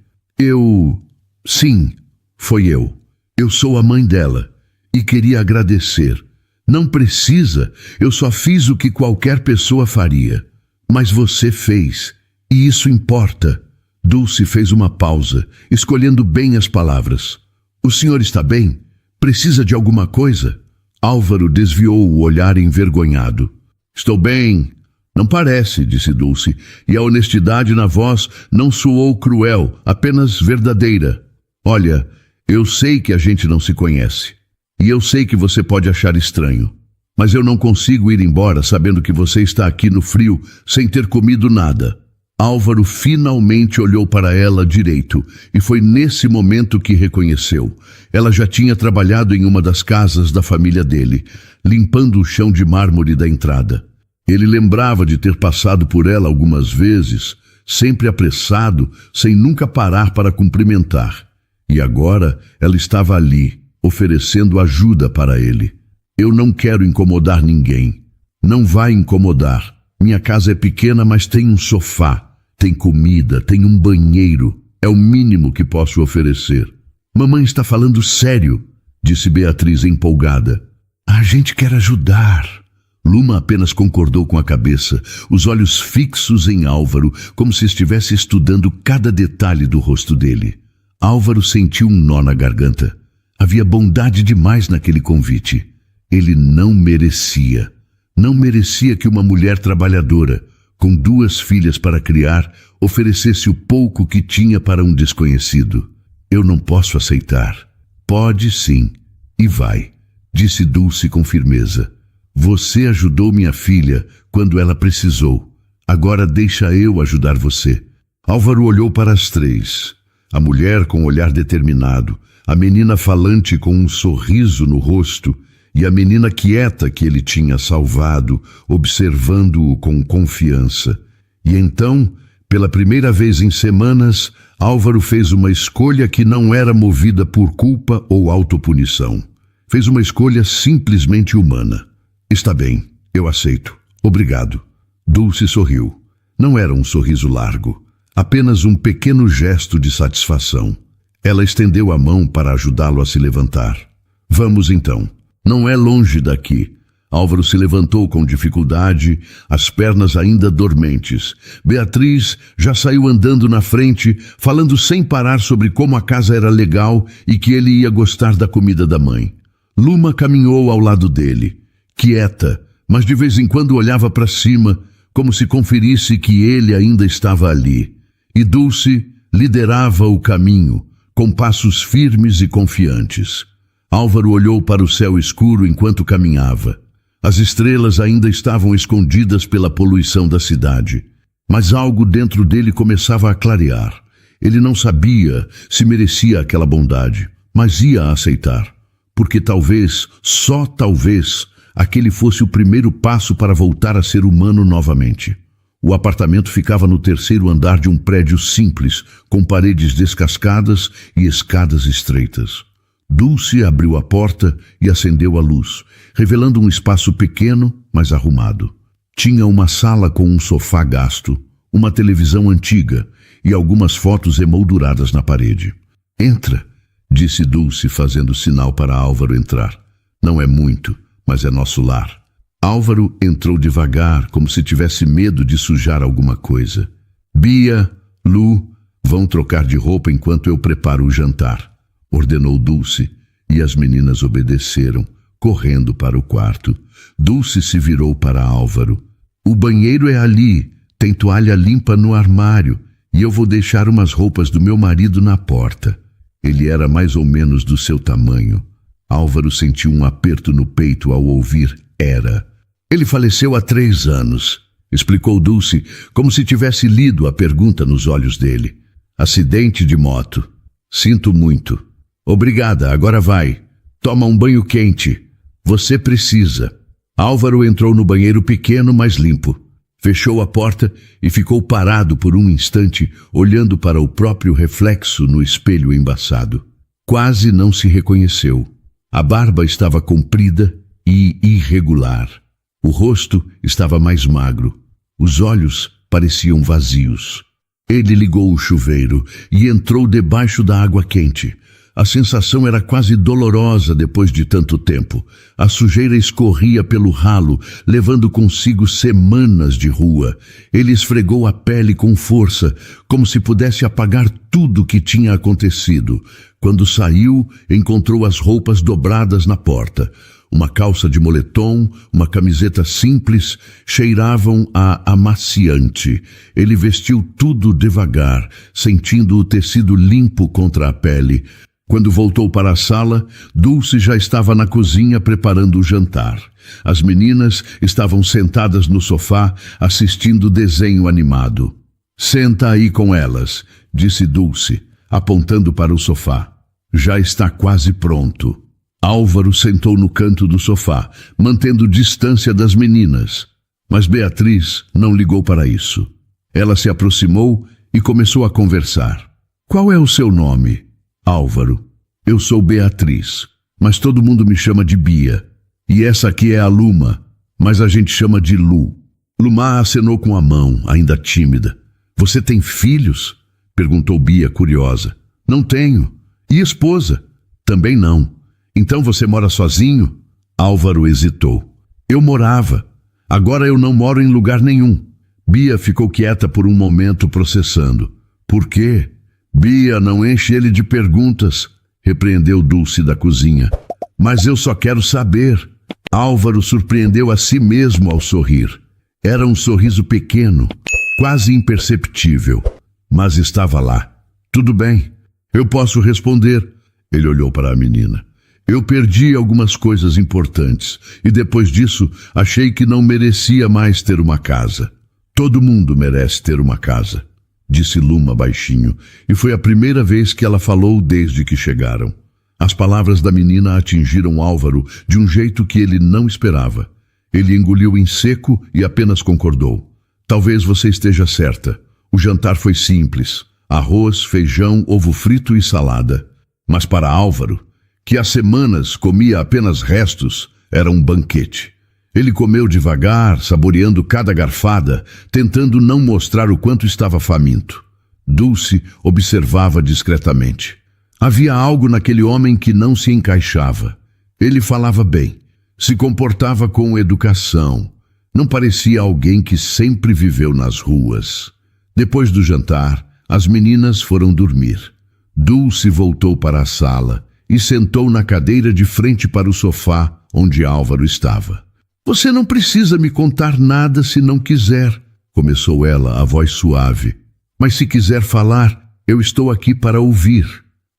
Sim, foi eu. Eu sou a mãe dela e queria agradecer. Não precisa, eu só fiz o que qualquer pessoa faria. Mas você fez, e isso importa. Dulce fez uma pausa, escolhendo bem as palavras. O senhor está bem? Precisa de alguma coisa? Álvaro desviou o olhar envergonhado. Estou bem. Não parece, disse Dulce, e a honestidade na voz não soou cruel, apenas verdadeira. Olha, eu sei que a gente não se conhece, e eu sei que você pode achar estranho, mas eu não consigo ir embora sabendo que você está aqui no frio sem ter comido nada. Álvaro finalmente olhou para ela direito, e foi nesse momento que reconheceu. Ela já tinha trabalhado em uma das casas da família dele, limpando o chão de mármore da entrada. Ele lembrava de ter passado por ela algumas vezes, sempre apressado, sem nunca parar para cumprimentar. E agora ela estava ali, oferecendo ajuda para ele. Eu não quero incomodar ninguém. Não vai incomodar. Minha casa é pequena, mas tem um sofá. Tem comida, tem um banheiro. É o mínimo que posso oferecer. Mamãe está falando sério, disse Beatriz empolgada. A gente quer ajudar. Luma apenas concordou com a cabeça, os olhos fixos em Álvaro, como se estivesse estudando cada detalhe do rosto dele. Álvaro sentiu um nó na garganta. Havia bondade demais naquele convite. Ele não merecia. Não merecia que uma mulher trabalhadora, com 2 filhas para criar, oferecesse o pouco que tinha para um desconhecido. Eu não posso aceitar. Pode sim, e vai, disse Dulce com firmeza. Você ajudou minha filha quando ela precisou. Agora deixa eu ajudar você. Álvaro olhou para as 3. A mulher com um olhar determinado, a menina falante com um sorriso no rosto e a menina quieta que ele tinha salvado, observando-o com confiança. E então, pela primeira vez em semanas, Álvaro fez uma escolha que não era movida por culpa ou autopunição. Fez uma escolha simplesmente humana. Está bem, eu aceito. Obrigado. Dulce sorriu. Não era um sorriso largo, apenas um pequeno gesto de satisfação. Ela estendeu a mão para ajudá-lo a se levantar. Vamos então. Não é longe daqui. Álvaro se levantou com dificuldade, as pernas ainda dormentes. Beatriz já saiu andando na frente, falando sem parar sobre como a casa era legal e que ele ia gostar da comida da mãe. Luma caminhou ao lado dele, quieta, mas de vez em quando olhava para cima, como se conferisse que ele ainda estava ali. E Dulce liderava o caminho, com passos firmes e confiantes. Álvaro olhou para o céu escuro enquanto caminhava. As estrelas ainda estavam escondidas pela poluição da cidade, mas algo dentro dele começava a clarear. Ele não sabia se merecia aquela bondade, mas ia aceitar, porque talvez, só talvez, aquele fosse o primeiro passo para voltar a ser humano novamente. O apartamento ficava no 3º andar de um prédio simples, com paredes descascadas e escadas estreitas. Dulce abriu a porta e acendeu a luz, revelando um espaço pequeno, mas arrumado. Tinha uma sala com um sofá gasto, uma televisão antiga e algumas fotos emolduradas na parede. Entra, disse Dulce, fazendo sinal para Álvaro entrar. Não é muito, mas é nosso lar. Álvaro entrou devagar, como se tivesse medo de sujar alguma coisa. Bia, Lu, vão trocar de roupa enquanto eu preparo o jantar, ordenou Dulce, e as meninas obedeceram, correndo para o quarto. Dulce se virou para Álvaro. O banheiro é ali, tem toalha limpa no armário, e eu vou deixar umas roupas do meu marido na porta. Ele era mais ou menos do seu tamanho. Álvaro sentiu um aperto no peito ao ouvir era. Ele faleceu há 3 anos, explicou Dulce, como se tivesse lido a pergunta nos olhos dele. Acidente de moto. Sinto muito. Obrigada, agora vai. Toma um banho quente. Você precisa. Álvaro entrou no banheiro pequeno, mas limpo. Fechou a porta e ficou parado por um instante, olhando para o próprio reflexo no espelho embaçado. Quase não se reconheceu. A barba estava comprida e irregular. O rosto estava mais magro. Os olhos pareciam vazios. Ele ligou o chuveiro e entrou debaixo da água quente. A sensação era quase dolorosa depois de tanto tempo. A sujeira escorria pelo ralo, levando consigo semanas de rua. Ele esfregou a pele com força, como se pudesse apagar tudo o que tinha acontecido. Quando saiu, encontrou as roupas dobradas na porta. Uma calça de moletom, uma camiseta simples, cheiravam a amaciante. Ele vestiu tudo devagar, sentindo o tecido limpo contra a pele. Quando voltou para a sala, Dulce já estava na cozinha preparando o jantar. As meninas estavam sentadas no sofá, assistindo desenho animado. Senta aí com elas, disse Dulce, apontando para o sofá. Já está quase pronto. Álvaro sentou no canto do sofá, mantendo distância das meninas. Mas Beatriz não ligou para isso. Ela se aproximou e começou a conversar. Qual é o seu nome? Álvaro. Eu sou Beatriz, mas todo mundo me chama de Bia. E essa aqui é a Luma, mas a gente chama de Lu. Luma acenou com a mão, ainda tímida. Você tem filhos? Perguntou Bia, curiosa. Não tenho. E esposa? Também não. Então você mora sozinho? Álvaro hesitou. Eu morava. Agora eu não moro em lugar nenhum. Bia ficou quieta por um momento, processando. Por quê? Bia, não enche ele de perguntas, repreendeu Dulce da cozinha. Mas eu só quero saber. Álvaro surpreendeu a si mesmo ao sorrir. Era um sorriso pequeno, quase imperceptível, mas estava lá. Tudo bem, eu posso responder. Ele olhou para a menina. Eu perdi algumas coisas importantes e depois disso achei que não merecia mais ter uma casa. Todo mundo merece ter uma casa, disse Luma baixinho, e foi a primeira vez que ela falou desde que chegaram. As palavras da menina atingiram Álvaro de um jeito que ele não esperava. Ele engoliu em seco e apenas concordou. Talvez você esteja certa. O jantar foi simples. Arroz, feijão, ovo frito e salada. Mas para Álvaro, que há semanas comia apenas restos, era um banquete. Ele comeu devagar, saboreando cada garfada, tentando não mostrar o quanto estava faminto. Dulce observava discretamente. Havia algo naquele homem que não se encaixava. Ele falava bem, se comportava com educação. Não parecia alguém que sempre viveu nas ruas. Depois do jantar, as meninas foram dormir. Dulce voltou para a sala e sentou na cadeira de frente para o sofá onde Álvaro estava. Você não precisa me contar nada se não quiser, começou ela, a voz suave. Mas se quiser falar, eu estou aqui para ouvir.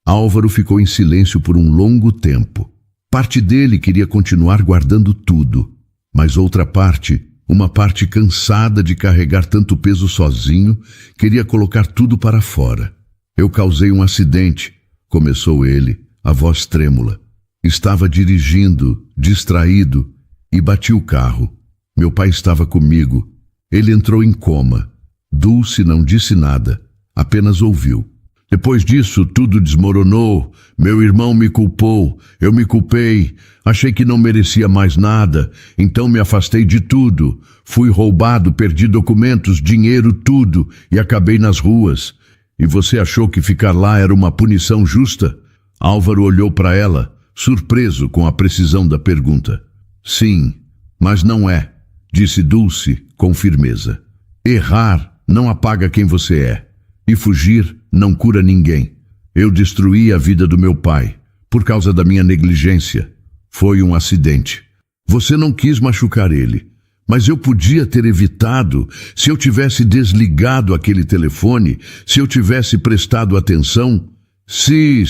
Álvaro ficou em silêncio por um longo tempo. Parte dele queria continuar guardando tudo, mas outra parte, uma parte cansada de carregar tanto peso sozinho, queria colocar tudo para fora. Eu causei um acidente, começou ele, a voz trêmula. Estava dirigindo, distraído, e bati o carro. Meu pai estava comigo. Ele entrou em coma. Dulce não disse nada, apenas ouviu. Depois disso, tudo desmoronou. Meu irmão me culpou, eu me culpei. Achei que não merecia mais nada, então me afastei de tudo. Fui roubado, perdi documentos, dinheiro, tudo, e acabei nas ruas. E você achou que ficar lá era uma punição justa? Álvaro olhou para ela, surpreso com a precisão da pergunta. Sim, mas não é, disse Dulce com firmeza. Errar não apaga quem você é, e fugir não cura ninguém. Eu destruí a vida do meu pai, por causa da minha negligência. Foi um acidente. Você não quis machucar ele, mas eu podia ter evitado se eu tivesse desligado aquele telefone, se eu tivesse prestado atenção. Sim,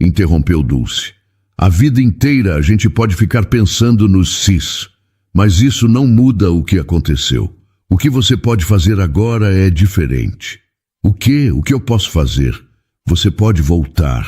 interrompeu Dulce. A vida inteira a gente pode ficar pensando nos sis, Mas isso não muda o que aconteceu. O que você pode fazer agora é diferente. O que eu posso fazer? Você pode voltar,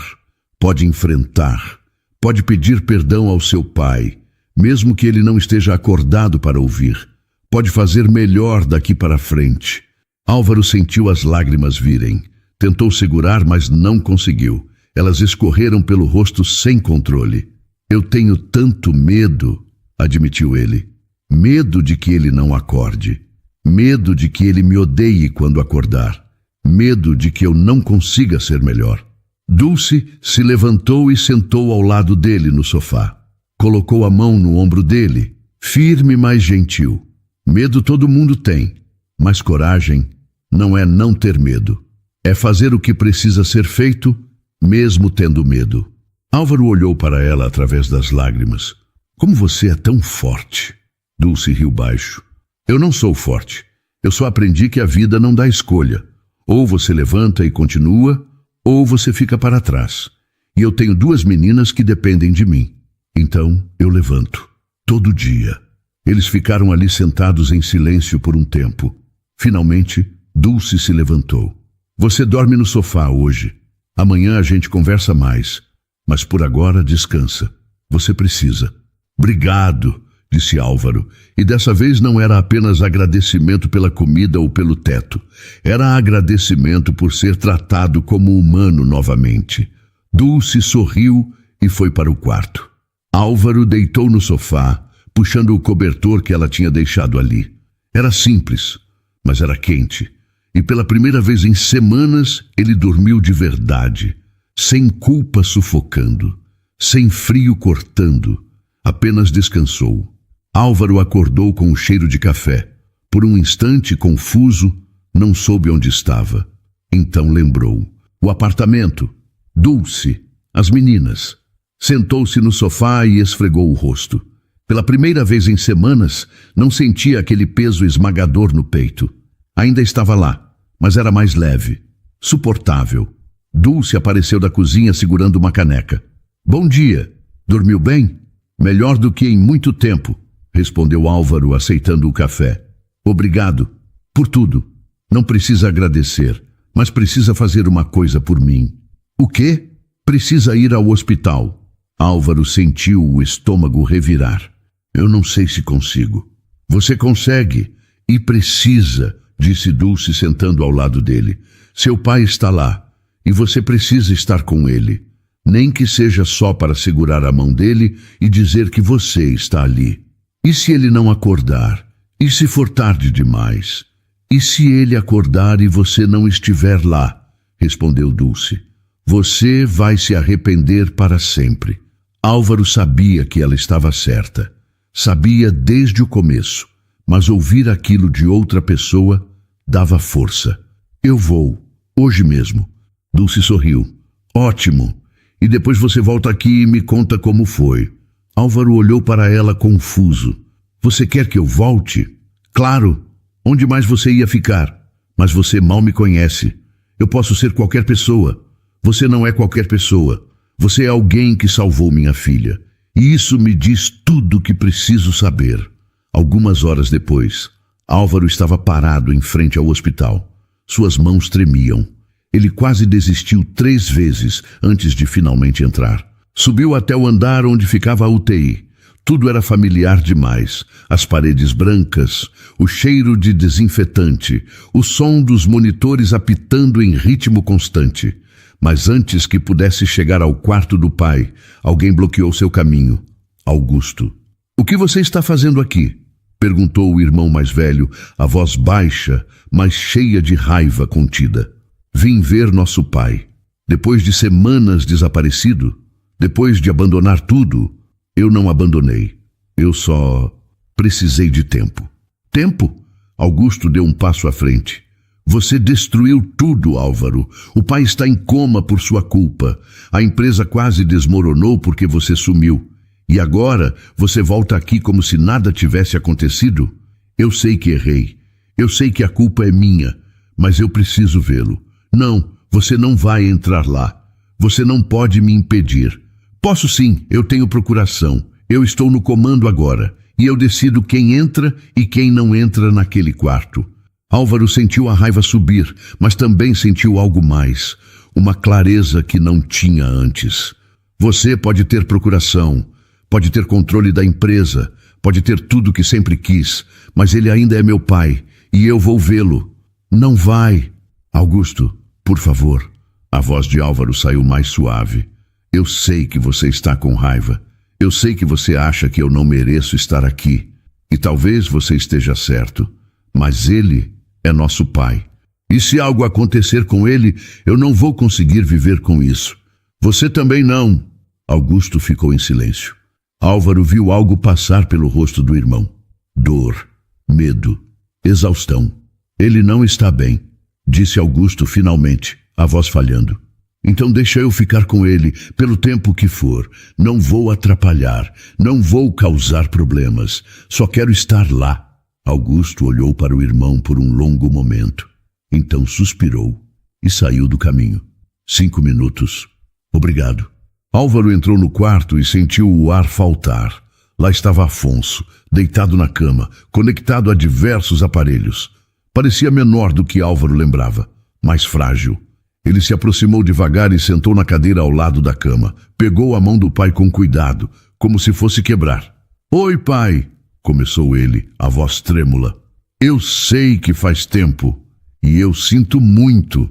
pode enfrentar, pode pedir perdão ao seu pai, mesmo que ele não esteja acordado para ouvir. Pode fazer melhor daqui para frente. Álvaro sentiu as lágrimas virem. Tentou segurar, mas não conseguiu. Elas escorreram pelo rosto sem controle. Eu tenho tanto medo, admitiu ele. Medo de que ele não acorde. Medo de que ele me odeie quando acordar. Medo de que eu não consiga ser melhor. Dulce se levantou e sentou ao lado dele no sofá. Colocou a mão no ombro dele, firme, mas gentil. Medo todo mundo tem, mas coragem não é não ter medo. É fazer o que precisa ser feito, mesmo tendo medo. Álvaro olhou para ela através das lágrimas. Como você é tão forte. Dulce riu baixo. Eu não sou forte. Eu só aprendi que a vida não dá escolha. Ou você levanta e continua, ou você fica para trás. E eu tenho 2 meninas que dependem de mim. Então eu levanto. Todo dia. Eles ficaram ali sentados em silêncio por um tempo. Finalmente, Dulce se levantou. Você dorme no sofá hoje. Amanhã a gente conversa mais. Mas por agora descansa. Você precisa. Obrigado, disse Álvaro. E dessa vez não era apenas agradecimento pela comida ou pelo teto. Era agradecimento por ser tratado como humano novamente. Dulce sorriu e foi para o quarto. Álvaro deitou no sofá, puxando o cobertor que ela tinha deixado ali. Era simples, mas era quente. E pela primeira vez em semanas, ele dormiu de verdade, sem culpa sufocando, sem frio cortando. Apenas descansou. Álvaro acordou com o cheiro de café. Por um instante, confuso, não soube onde estava. Então lembrou. O apartamento, Dulce, as meninas. Sentou-se no sofá e esfregou o rosto. Pela primeira vez em semanas, não sentia aquele peso esmagador no peito. Ainda estava lá, mas era mais leve, suportável. Dulce apareceu da cozinha segurando uma caneca. Bom dia. Dormiu bem? Melhor do que em muito tempo, respondeu Álvaro, aceitando o café. Obrigado. Por tudo. Não precisa agradecer, mas precisa fazer uma coisa por mim. O quê? Precisa ir ao hospital. Álvaro sentiu o estômago revirar. Eu não sei se consigo. Você consegue e precisa, disse Dulce sentando ao lado dele. Seu pai está lá e você precisa estar com ele. Nem que seja só para segurar a mão dele e dizer que você está ali. E se ele não acordar? E se for tarde demais? E se ele acordar e você não estiver lá? Respondeu Dulce. Você vai se arrepender para sempre. Álvaro sabia que ela estava certa. Sabia desde o começo, mas ouvir aquilo de outra pessoa dava força. Eu vou, hoje mesmo. Dulce sorriu. Ótimo. E depois você volta aqui e me conta como foi. Álvaro olhou para ela confuso. Você quer que eu volte? Claro. Onde mais você ia ficar? Mas você mal me conhece. Eu posso ser qualquer pessoa. Você não é qualquer pessoa. Você é alguém que salvou minha filha. E isso me diz tudo o que preciso saber. Algumas horas depois, Álvaro estava parado em frente ao hospital. Suas mãos tremiam. Ele quase desistiu 3 vezes antes de finalmente entrar. Subiu até o andar onde ficava a UTI. Tudo era familiar demais. As paredes brancas, o cheiro de desinfetante, o som dos monitores apitando em ritmo constante. Mas antes que pudesse chegar ao quarto do pai, alguém bloqueou seu caminho. Augusto. O que você está fazendo aqui? Perguntou o irmão mais velho, a voz baixa, mas cheia de raiva contida. Vim ver nosso pai. Depois de semanas desaparecido, depois de abandonar tudo, eu não abandonei. Eu só precisei de tempo. Tempo? Augusto deu um passo à frente. Você destruiu tudo, Álvaro. O pai está em coma por sua culpa. A empresa quase desmoronou porque você sumiu. E agora você volta aqui como se nada tivesse acontecido? Eu sei que errei. Eu sei que a culpa é minha, mas eu preciso vê-lo. Não, você não vai entrar lá. Você não pode me impedir. Posso sim, eu tenho procuração. Eu estou no comando agora. e eu decido quem entra e quem não entra naquele quarto. Álvaro sentiu a raiva subir, mas também sentiu algo mais, uma clareza que não tinha antes. Você pode ter procuração, pode ter controle da empresa, pode ter tudo que sempre quis, mas ele ainda é meu pai, e eu vou vê-lo. Não vai. Augusto, por favor. A voz de Álvaro saiu mais suave. Eu sei que você está com raiva. Eu sei que você acha que eu não mereço estar aqui. E talvez você esteja certo. Mas ele é nosso pai. E se algo acontecer com ele, eu não vou conseguir viver com isso. Você também não. Augusto ficou em silêncio. Álvaro viu algo passar pelo rosto do irmão. Dor, medo, exaustão. Ele não está bem, disse Augusto finalmente, a voz falhando. Então deixa eu ficar com ele, pelo tempo que for. Não vou atrapalhar, não vou causar problemas. Só quero estar lá. Augusto olhou para o irmão por um longo momento. Então suspirou e saiu do caminho. 5 minutos. Obrigado. Álvaro entrou no quarto e sentiu o ar faltar. Lá estava Afonso, deitado na cama, conectado a diversos aparelhos. Parecia menor do que Álvaro lembrava, mais frágil. Ele se aproximou devagar e sentou na cadeira ao lado da cama. Pegou a mão do pai com cuidado, como se fosse quebrar. Oi, pai, começou ele, a voz trêmula. Eu sei que faz tempo, e eu sinto muito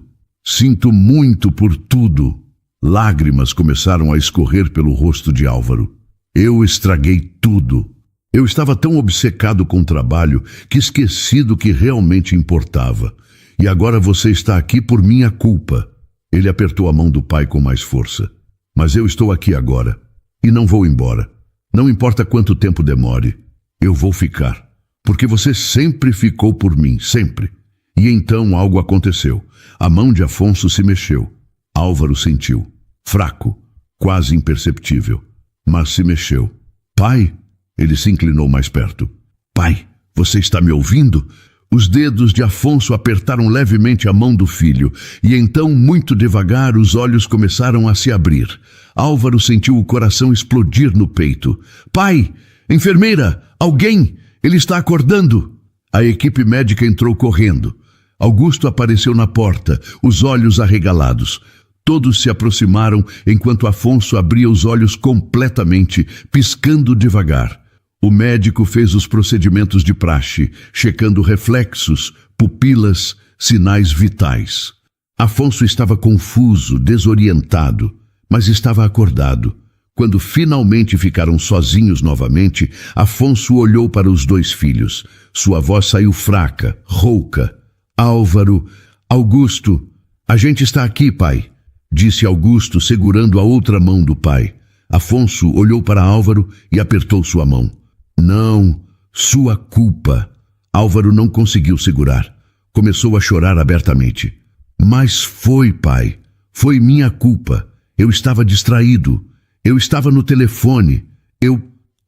por tudo. Lágrimas começaram a escorrer pelo rosto de Álvaro. Eu estraguei tudo. Eu estava tão obcecado com o trabalho que esqueci do que realmente importava. E agora você está aqui por minha culpa. Ele apertou a mão do pai com mais força. Mas eu estou aqui agora. E não vou embora. Não importa quanto tempo demore. Eu vou ficar. Porque você sempre ficou por mim, sempre. E então algo aconteceu. A mão de Afonso se mexeu. Álvaro sentiu. Fraco, quase imperceptível. Mas se mexeu. Pai? Ele se inclinou mais perto. Pai, você está me ouvindo? Os dedos de Afonso apertaram levemente a mão do filho, e então, muito devagar, os olhos começaram a se abrir. Álvaro sentiu o coração explodir no peito. Pai! Enfermeira! Alguém! Ele está acordando! A equipe médica entrou correndo. Augusto apareceu na porta, os olhos arregalados. Todos se aproximaram enquanto Afonso abria os olhos completamente, piscando devagar. O médico fez os procedimentos de praxe, checando reflexos, pupilas, sinais vitais. Afonso estava confuso, desorientado, mas estava acordado. Quando finalmente ficaram sozinhos novamente, Afonso olhou para os 2 filhos. Sua voz saiu fraca, rouca. Álvaro, Augusto, a gente está aqui, pai, disse Augusto, segurando a outra mão do pai. Afonso olhou para Álvaro e apertou sua mão. Não, sua culpa. Álvaro não conseguiu segurar. Começou a chorar abertamente. Mas foi, pai. Foi minha culpa. Eu estava distraído. Eu estava no telefone.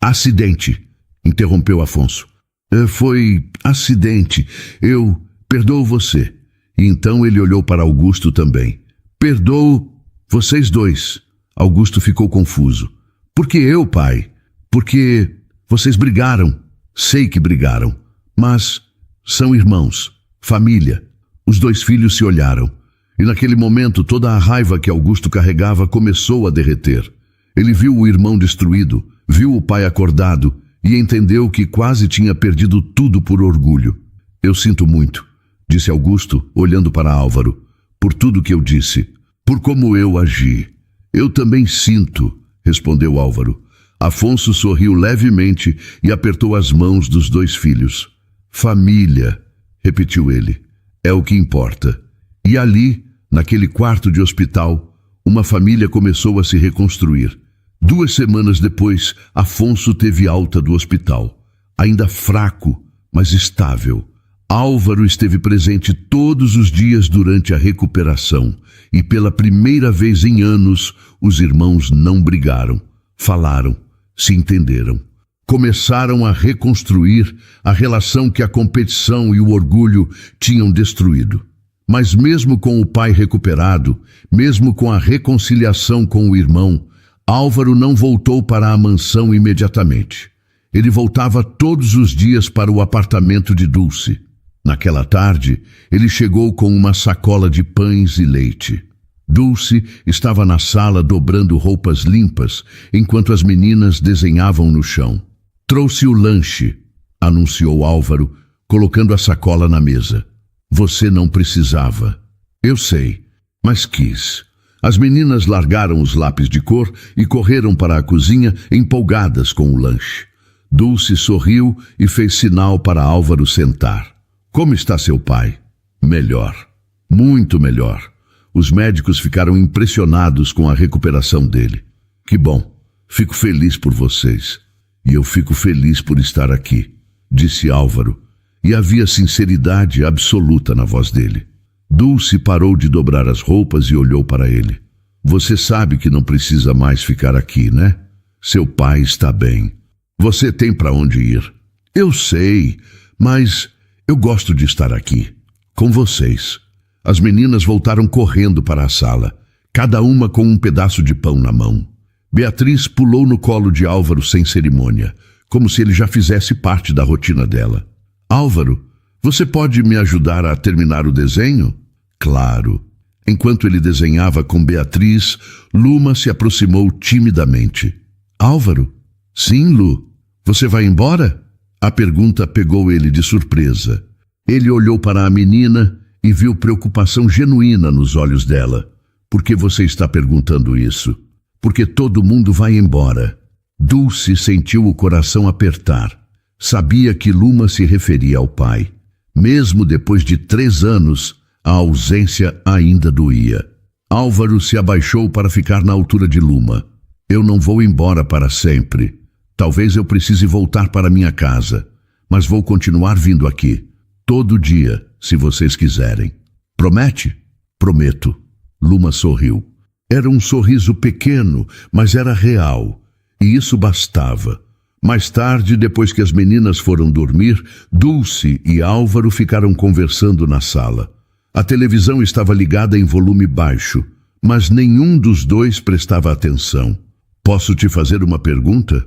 Acidente, interrompeu Afonso. Foi acidente. Eu perdoo você. E então ele olhou para Augusto também. Perdoo vocês 2. Augusto ficou confuso. Por que eu, pai? Porque vocês brigaram. Sei que brigaram. Mas são irmãos, família. Os 2 filhos se olharam. E naquele momento toda a raiva que Augusto carregava começou a derreter. Ele viu o irmão destruído, viu o pai acordado e entendeu que quase tinha perdido tudo por orgulho. Eu sinto muito, disse Augusto, olhando para Álvaro. Por tudo que eu disse, por como eu agi. Eu também sinto, respondeu Álvaro. Afonso sorriu levemente e apertou as mãos dos 2 filhos. Família, repetiu ele, é o que importa. E ali, naquele quarto de hospital, uma família começou a se reconstruir. 2 semanas depois, Afonso teve alta do hospital. Ainda fraco, mas estável. Álvaro esteve presente todos os dias durante a recuperação e pela primeira vez em anos os irmãos não brigaram, falaram, se entenderam. Começaram a reconstruir a relação que a competição e o orgulho tinham destruído. Mas mesmo com o pai recuperado, mesmo com a reconciliação com o irmão, Álvaro não voltou para a mansão imediatamente. Ele voltava todos os dias para o apartamento de Dulce. Naquela tarde, ele chegou com uma sacola de pães e leite. Dulce estava na sala dobrando roupas limpas, enquanto as meninas desenhavam no chão. Trouxe o lanche, anunciou Álvaro, colocando a sacola na mesa. Você não precisava. Eu sei, mas quis. As meninas largaram os lápis de cor e correram para a cozinha empolgadas com o lanche. Dulce sorriu e fez sinal para Álvaro sentar. Como está seu pai? Melhor. Muito melhor. Os médicos ficaram impressionados com a recuperação dele. Que bom. Fico feliz por vocês. E eu fico feliz por estar aqui, disse Álvaro, e havia sinceridade absoluta na voz dele. Dulce parou de dobrar as roupas e olhou para ele. Você sabe que não precisa mais ficar aqui, né? Seu pai está bem. Você tem para onde ir. Eu sei, mas eu gosto de estar aqui, com vocês. As meninas voltaram correndo para a sala, cada uma com um pedaço de pão na mão. Beatriz pulou no colo de Álvaro sem cerimônia, como se ele já fizesse parte da rotina dela. Álvaro, você pode me ajudar a terminar o desenho? Claro. Enquanto ele desenhava com Beatriz, Luma se aproximou timidamente. Álvaro? Sim, Lu. Você vai embora? A pergunta pegou ele de surpresa. Ele olhou para a menina e viu preocupação genuína nos olhos dela. Por que você está perguntando isso? Porque todo mundo vai embora. Dulce sentiu o coração apertar. Sabia que Luma se referia ao pai. Mesmo depois de 3 anos, a ausência ainda doía. Álvaro se abaixou para ficar na altura de Luma. Eu não vou embora para sempre. Talvez eu precise voltar para minha casa, mas vou continuar vindo aqui, todo dia, se vocês quiserem. Promete? Prometo. Luma sorriu. Era um sorriso pequeno, mas era real, e isso bastava. Mais tarde, depois que as meninas foram dormir, Dulce e Álvaro ficaram conversando na sala. A televisão estava ligada em volume baixo, mas nenhum dos dois prestava atenção. Posso te fazer uma pergunta?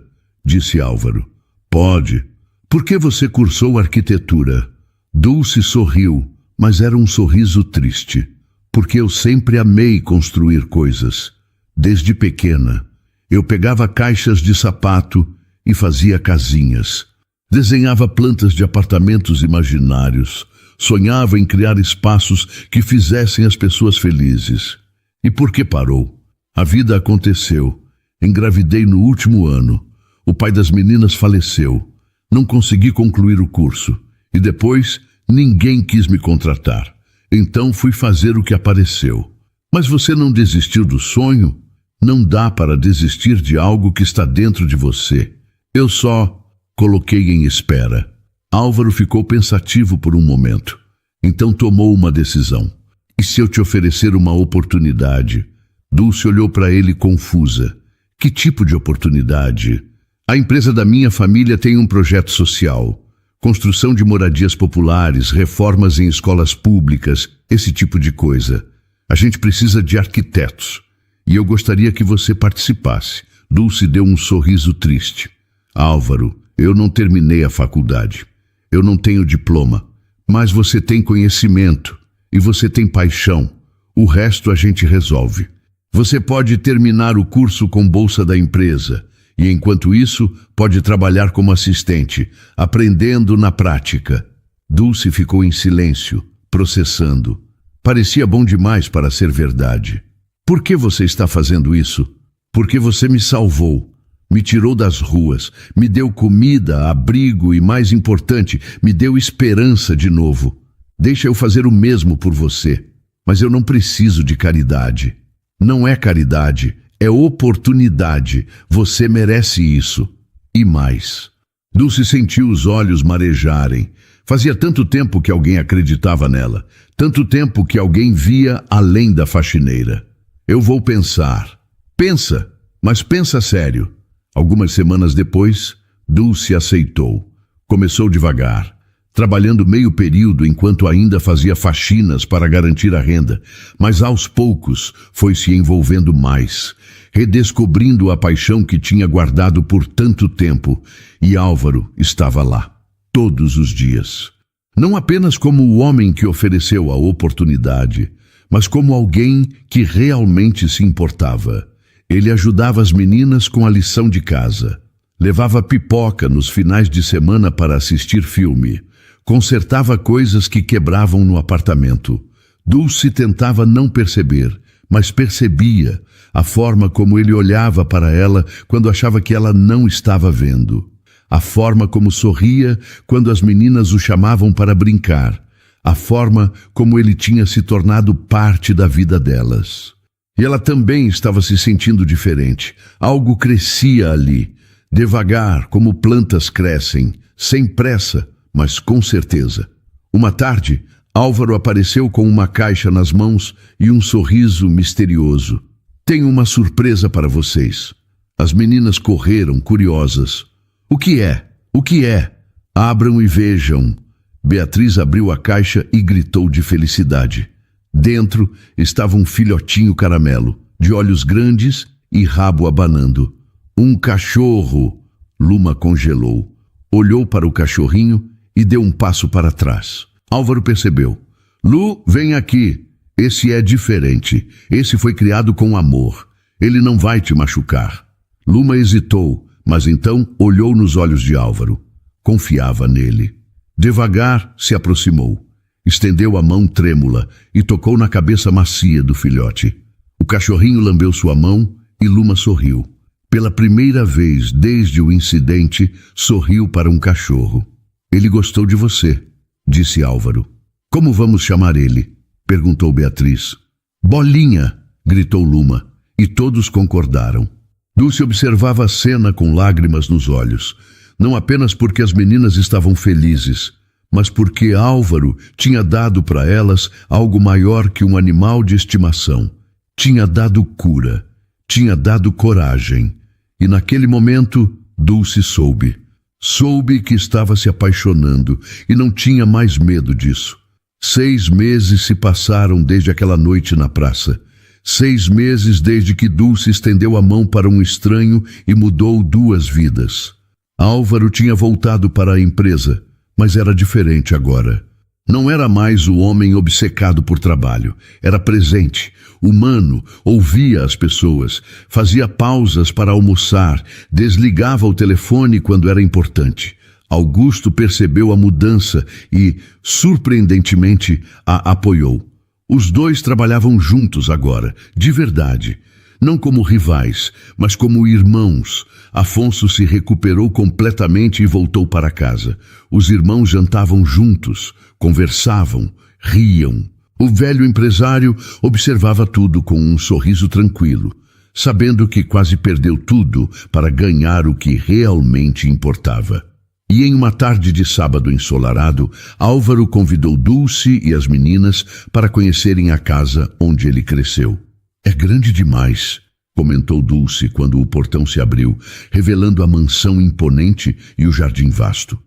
Disse Álvaro. Pode. Por que você cursou arquitetura? Dulce sorriu, mas era um sorriso triste. Porque eu sempre amei construir coisas. Desde pequena, eu pegava caixas de sapato e fazia casinhas. Desenhava plantas de apartamentos imaginários. Sonhava em criar espaços que fizessem as pessoas felizes. E por que parou? A vida aconteceu. Engravidei no último ano. O pai das meninas faleceu. Não consegui concluir o curso. E depois, ninguém quis me contratar. Então fui fazer o que apareceu. Mas você não desistiu do sonho? Não dá para desistir de algo que está dentro de você. Eu só coloquei em espera. Álvaro ficou pensativo por um momento. Então tomou uma decisão. E se eu te oferecer uma oportunidade? Dulce olhou para ele confusa. Que tipo de oportunidade? A empresa da minha família tem um projeto social. Construção de moradias populares, reformas em escolas públicas, esse tipo de coisa. A gente precisa de arquitetos. E eu gostaria que você participasse. Dulce deu um sorriso triste. Álvaro, eu não terminei a faculdade. Eu não tenho diploma. Mas você tem conhecimento. E você tem paixão. O resto a gente resolve. Você pode terminar o curso com bolsa da empresa. E enquanto isso, pode trabalhar como assistente, aprendendo na prática. Dulce ficou em silêncio, processando. Parecia bom demais para ser verdade. Por que você está fazendo isso? Porque você me salvou, me tirou das ruas, me deu comida, abrigo e, mais importante, me deu esperança de novo. Deixa eu fazer o mesmo por você. Mas eu não preciso de caridade. Não é caridade. É oportunidade. Você merece isso. E mais. Dulce sentiu os olhos marejarem. Fazia tanto tempo que alguém acreditava nela. Tanto tempo que alguém via além da faxineira. Eu vou pensar. Pensa, mas pensa sério. Algumas semanas depois, Dulce aceitou. Começou devagar, trabalhando meio período enquanto ainda fazia faxinas para garantir a renda, mas aos poucos foi se envolvendo mais. redescobrindo a paixão que tinha guardado por tanto tempo, e Álvaro estava lá, todos os dias. Não apenas como o homem que ofereceu a oportunidade, mas como alguém que realmente se importava. Ele ajudava as meninas com a lição de casa, levava pipoca nos finais de semana para assistir filme, consertava coisas que quebravam no apartamento. Dulce tentava não perceber, mas percebia a forma como ele olhava para ela quando achava que ela não estava vendo, a forma como sorria quando as meninas o chamavam para brincar, a forma como ele tinha se tornado parte da vida delas. E ela também estava se sentindo diferente. Algo crescia ali, devagar, como plantas crescem, sem pressa, mas com certeza. Uma tarde, Álvaro apareceu com uma caixa nas mãos e um sorriso misterioso. Tenho uma surpresa para vocês. As meninas correram, curiosas. O que é? O que é? Abram e vejam. Beatriz abriu a caixa e gritou de felicidade. Dentro estava um filhotinho caramelo, de olhos grandes e rabo abanando. Um cachorro! Luma congelou. Olhou para o cachorrinho e deu um passo para trás. Álvaro percebeu. Lu, vem aqui. Esse é diferente. Esse foi criado com amor. Ele não vai te machucar. Luma hesitou, mas então olhou nos olhos de Álvaro. Confiava nele. Devagar se aproximou. Estendeu a mão trêmula e tocou na cabeça macia do filhote. O cachorrinho lambeu sua mão e Luma sorriu. Pela primeira vez desde o incidente, sorriu para um cachorro. Ele gostou de você, disse Álvaro. Como vamos chamar ele? Perguntou Beatriz. Bolinha, gritou Luma, e todos concordaram. Dulce observava a cena com lágrimas nos olhos, não apenas porque as meninas estavam felizes, mas porque Álvaro tinha dado para elas algo maior que um animal de estimação. Tinha dado cura, tinha dado coragem. E naquele momento, Dulce soube. Soube que estava se apaixonando e não tinha mais medo disso. 6 meses se passaram desde aquela noite na praça. 6 meses desde que Dulce estendeu a mão para um estranho e mudou 2 vidas. Álvaro tinha voltado para a empresa, mas era diferente agora. Não era mais o homem obcecado por trabalho. Era presente, humano, ouvia as pessoas, fazia pausas para almoçar, desligava o telefone quando era importante. Augusto percebeu a mudança e, surpreendentemente, a apoiou. Os dois trabalhavam juntos agora, de verdade. Não como rivais, mas como irmãos. Afonso se recuperou completamente e voltou para casa. Os irmãos jantavam juntos, conversavam, riam. O velho empresário observava tudo com um sorriso tranquilo, sabendo que quase perdeu tudo para ganhar o que realmente importava. E em uma tarde de sábado ensolarado, Álvaro convidou Dulce e as meninas para conhecerem a casa onde ele cresceu. É grande demais, comentou Dulce quando o portão se abriu, revelando a mansão imponente e o jardim vasto.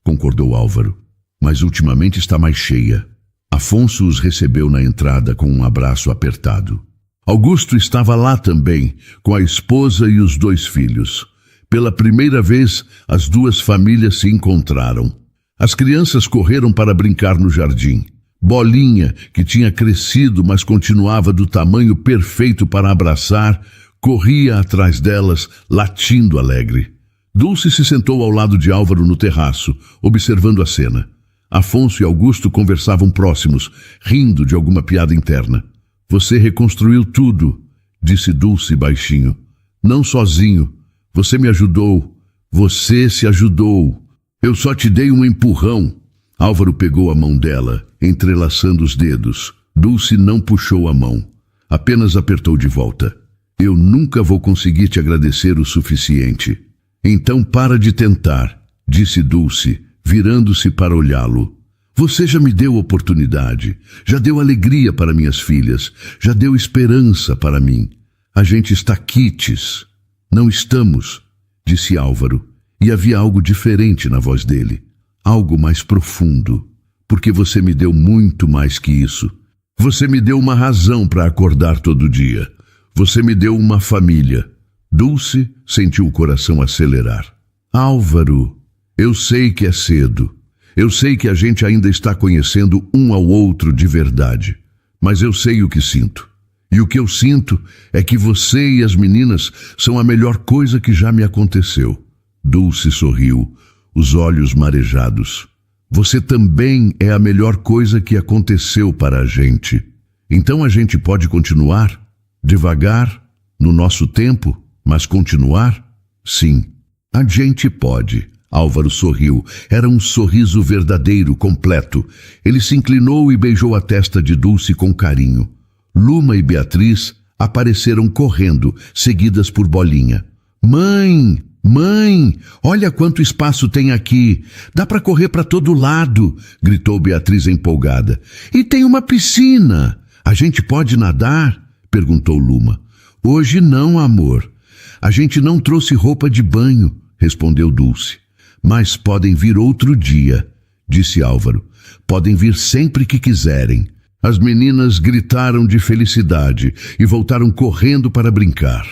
Concordou Álvaro, mas ultimamente está mais cheia. Afonso os recebeu na entrada com um abraço apertado. Augusto estava lá também, com a esposa e os 2 filhos. Pela primeira vez, as 2 famílias se encontraram. As crianças correram para brincar no jardim. Bolinha, que tinha crescido, mas continuava do tamanho perfeito para abraçar, corria atrás delas, latindo alegre. Dulce se sentou ao lado de Álvaro no terraço, observando a cena. Afonso e Augusto conversavam próximos, rindo de alguma piada interna. Você reconstruiu tudo, disse Dulce baixinho. Não sozinho. Você me ajudou. Você se ajudou. Eu só te dei um empurrão. Álvaro pegou a mão dela, entrelaçando os dedos. Dulce não puxou a mão, apenas apertou de volta. Eu nunca vou conseguir te agradecer o suficiente. Então para de tentar, disse Dulce, virando-se para olhá-lo. Você já me deu oportunidade, já deu alegria para minhas filhas, já deu esperança para mim. A gente está quites. Não estamos, disse Álvaro, e havia algo diferente na voz dele. Algo mais profundo, porque você me deu muito mais que isso. Você me deu uma razão para acordar todo dia, Você me deu uma família. Dulce sentiu o coração acelerar. Álvaro, eu sei que é cedo. Eu sei que a gente ainda está conhecendo um ao outro de verdade. Mas eu sei o que sinto. E o que eu sinto é que você e as meninas são a melhor coisa que já me aconteceu. Dulce sorriu, os olhos marejados. Você também é a melhor coisa que aconteceu para a gente. Então a gente pode continuar? Devagar, no nosso tempo, mas continuar? Sim, a gente pode. Álvaro sorriu. Era um sorriso verdadeiro, completo. Ele se inclinou e beijou a testa de Dulce com carinho. Luma e Beatriz apareceram correndo, seguidas por Bolinha. Mãe! Mãe! Olha quanto espaço tem aqui! Dá para correr para todo lado! Gritou Beatriz empolgada. E tem uma piscina! A gente pode nadar? Perguntou Luma. Hoje não, amor. A gente não trouxe roupa de banho, respondeu Dulce. Mas podem vir outro dia, disse Álvaro. Podem vir sempre que quiserem. As meninas gritaram de felicidade e voltaram correndo para brincar.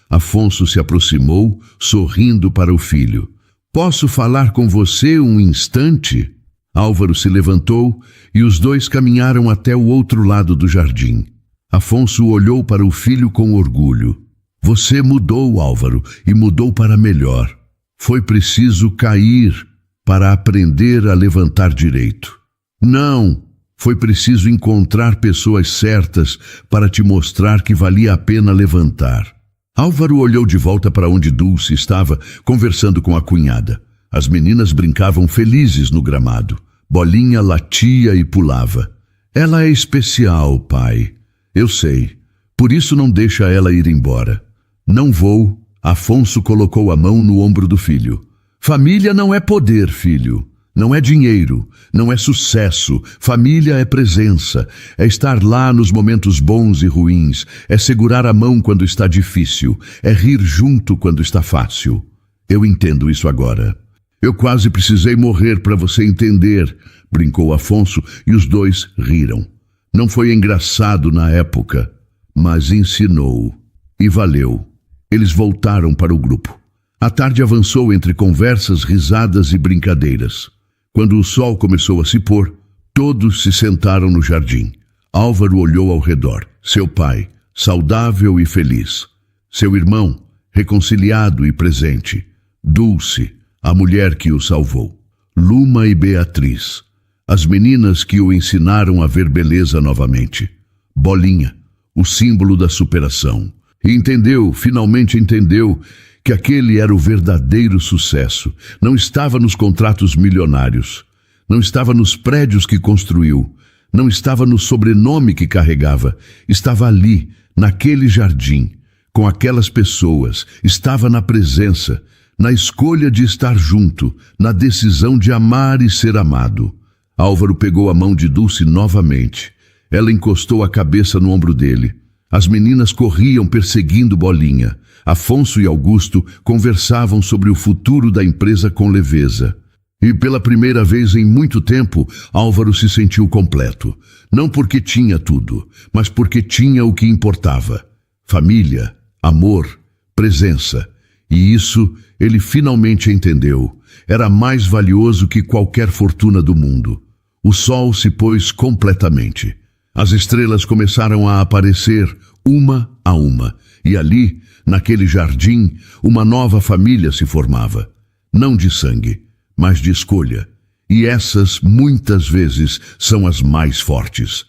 Afonso se aproximou, sorrindo para o filho. Posso falar com você um instante? Álvaro se levantou e os dois caminharam até o outro lado do jardim. Afonso olhou para o filho com orgulho. Você mudou, Álvaro, e mudou para melhor. Foi preciso cair para aprender a levantar direito. Não, foi preciso encontrar pessoas certas para te mostrar que valia a pena levantar. Álvaro olhou de volta para onde Dulce estava, conversando com a cunhada. As meninas brincavam felizes no gramado. Bolinha latia e pulava. Ela é especial, pai. Eu sei. Por isso não deixa ela ir embora. Não vou. Afonso colocou a mão no ombro do filho. Família não é poder, filho. Não é dinheiro, não é sucesso. Família é presença, é estar lá nos momentos bons e ruins, é segurar a mão quando está difícil, é rir junto quando está fácil. Eu entendo isso agora. Eu quase precisei morrer para você entender, brincou Afonso e os dois riram. Não foi engraçado na época, mas ensinou. E valeu. Eles voltaram para o grupo. A tarde avançou entre conversas, risadas e brincadeiras. Quando o sol começou a se pôr, todos se sentaram no jardim. Álvaro olhou ao redor. Seu pai, saudável e feliz. Seu irmão, reconciliado e presente. Dulce, a mulher que o salvou. Luma e Beatriz, as meninas que o ensinaram a ver beleza novamente. Bolinha, o símbolo da superação. E entendeu, finalmente entendeu, que aquele era o verdadeiro sucesso. Não estava nos contratos milionários. Não estava nos prédios que construiu. Não estava no sobrenome que carregava. Estava ali, naquele jardim, com aquelas pessoas. Estava na presença, na escolha de estar junto, na decisão de amar e ser amado. Álvaro pegou a mão de Dulce novamente. Ela encostou a cabeça no ombro dele. As meninas corriam perseguindo Bolinha. Afonso e Augusto conversavam sobre o futuro da empresa com leveza. E pela primeira vez em muito tempo, Álvaro se sentiu completo. Não porque tinha tudo, mas porque tinha o que importava. Família, amor, presença. E isso ele finalmente entendeu. Era mais valioso que qualquer fortuna do mundo. O sol se pôs completamente. As estrelas começaram a aparecer uma a uma. E ali, naquele jardim, uma nova família se formava. Não de sangue, mas de escolha. E essas, muitas vezes, são as mais fortes.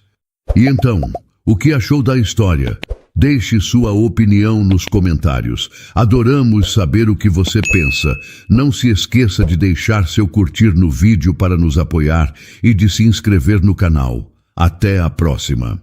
E então, o que achou da história? Deixe sua opinião nos comentários. Adoramos saber o que você pensa. Não se esqueça de deixar seu curtir no vídeo para nos apoiar e de se inscrever no canal. Até a próxima.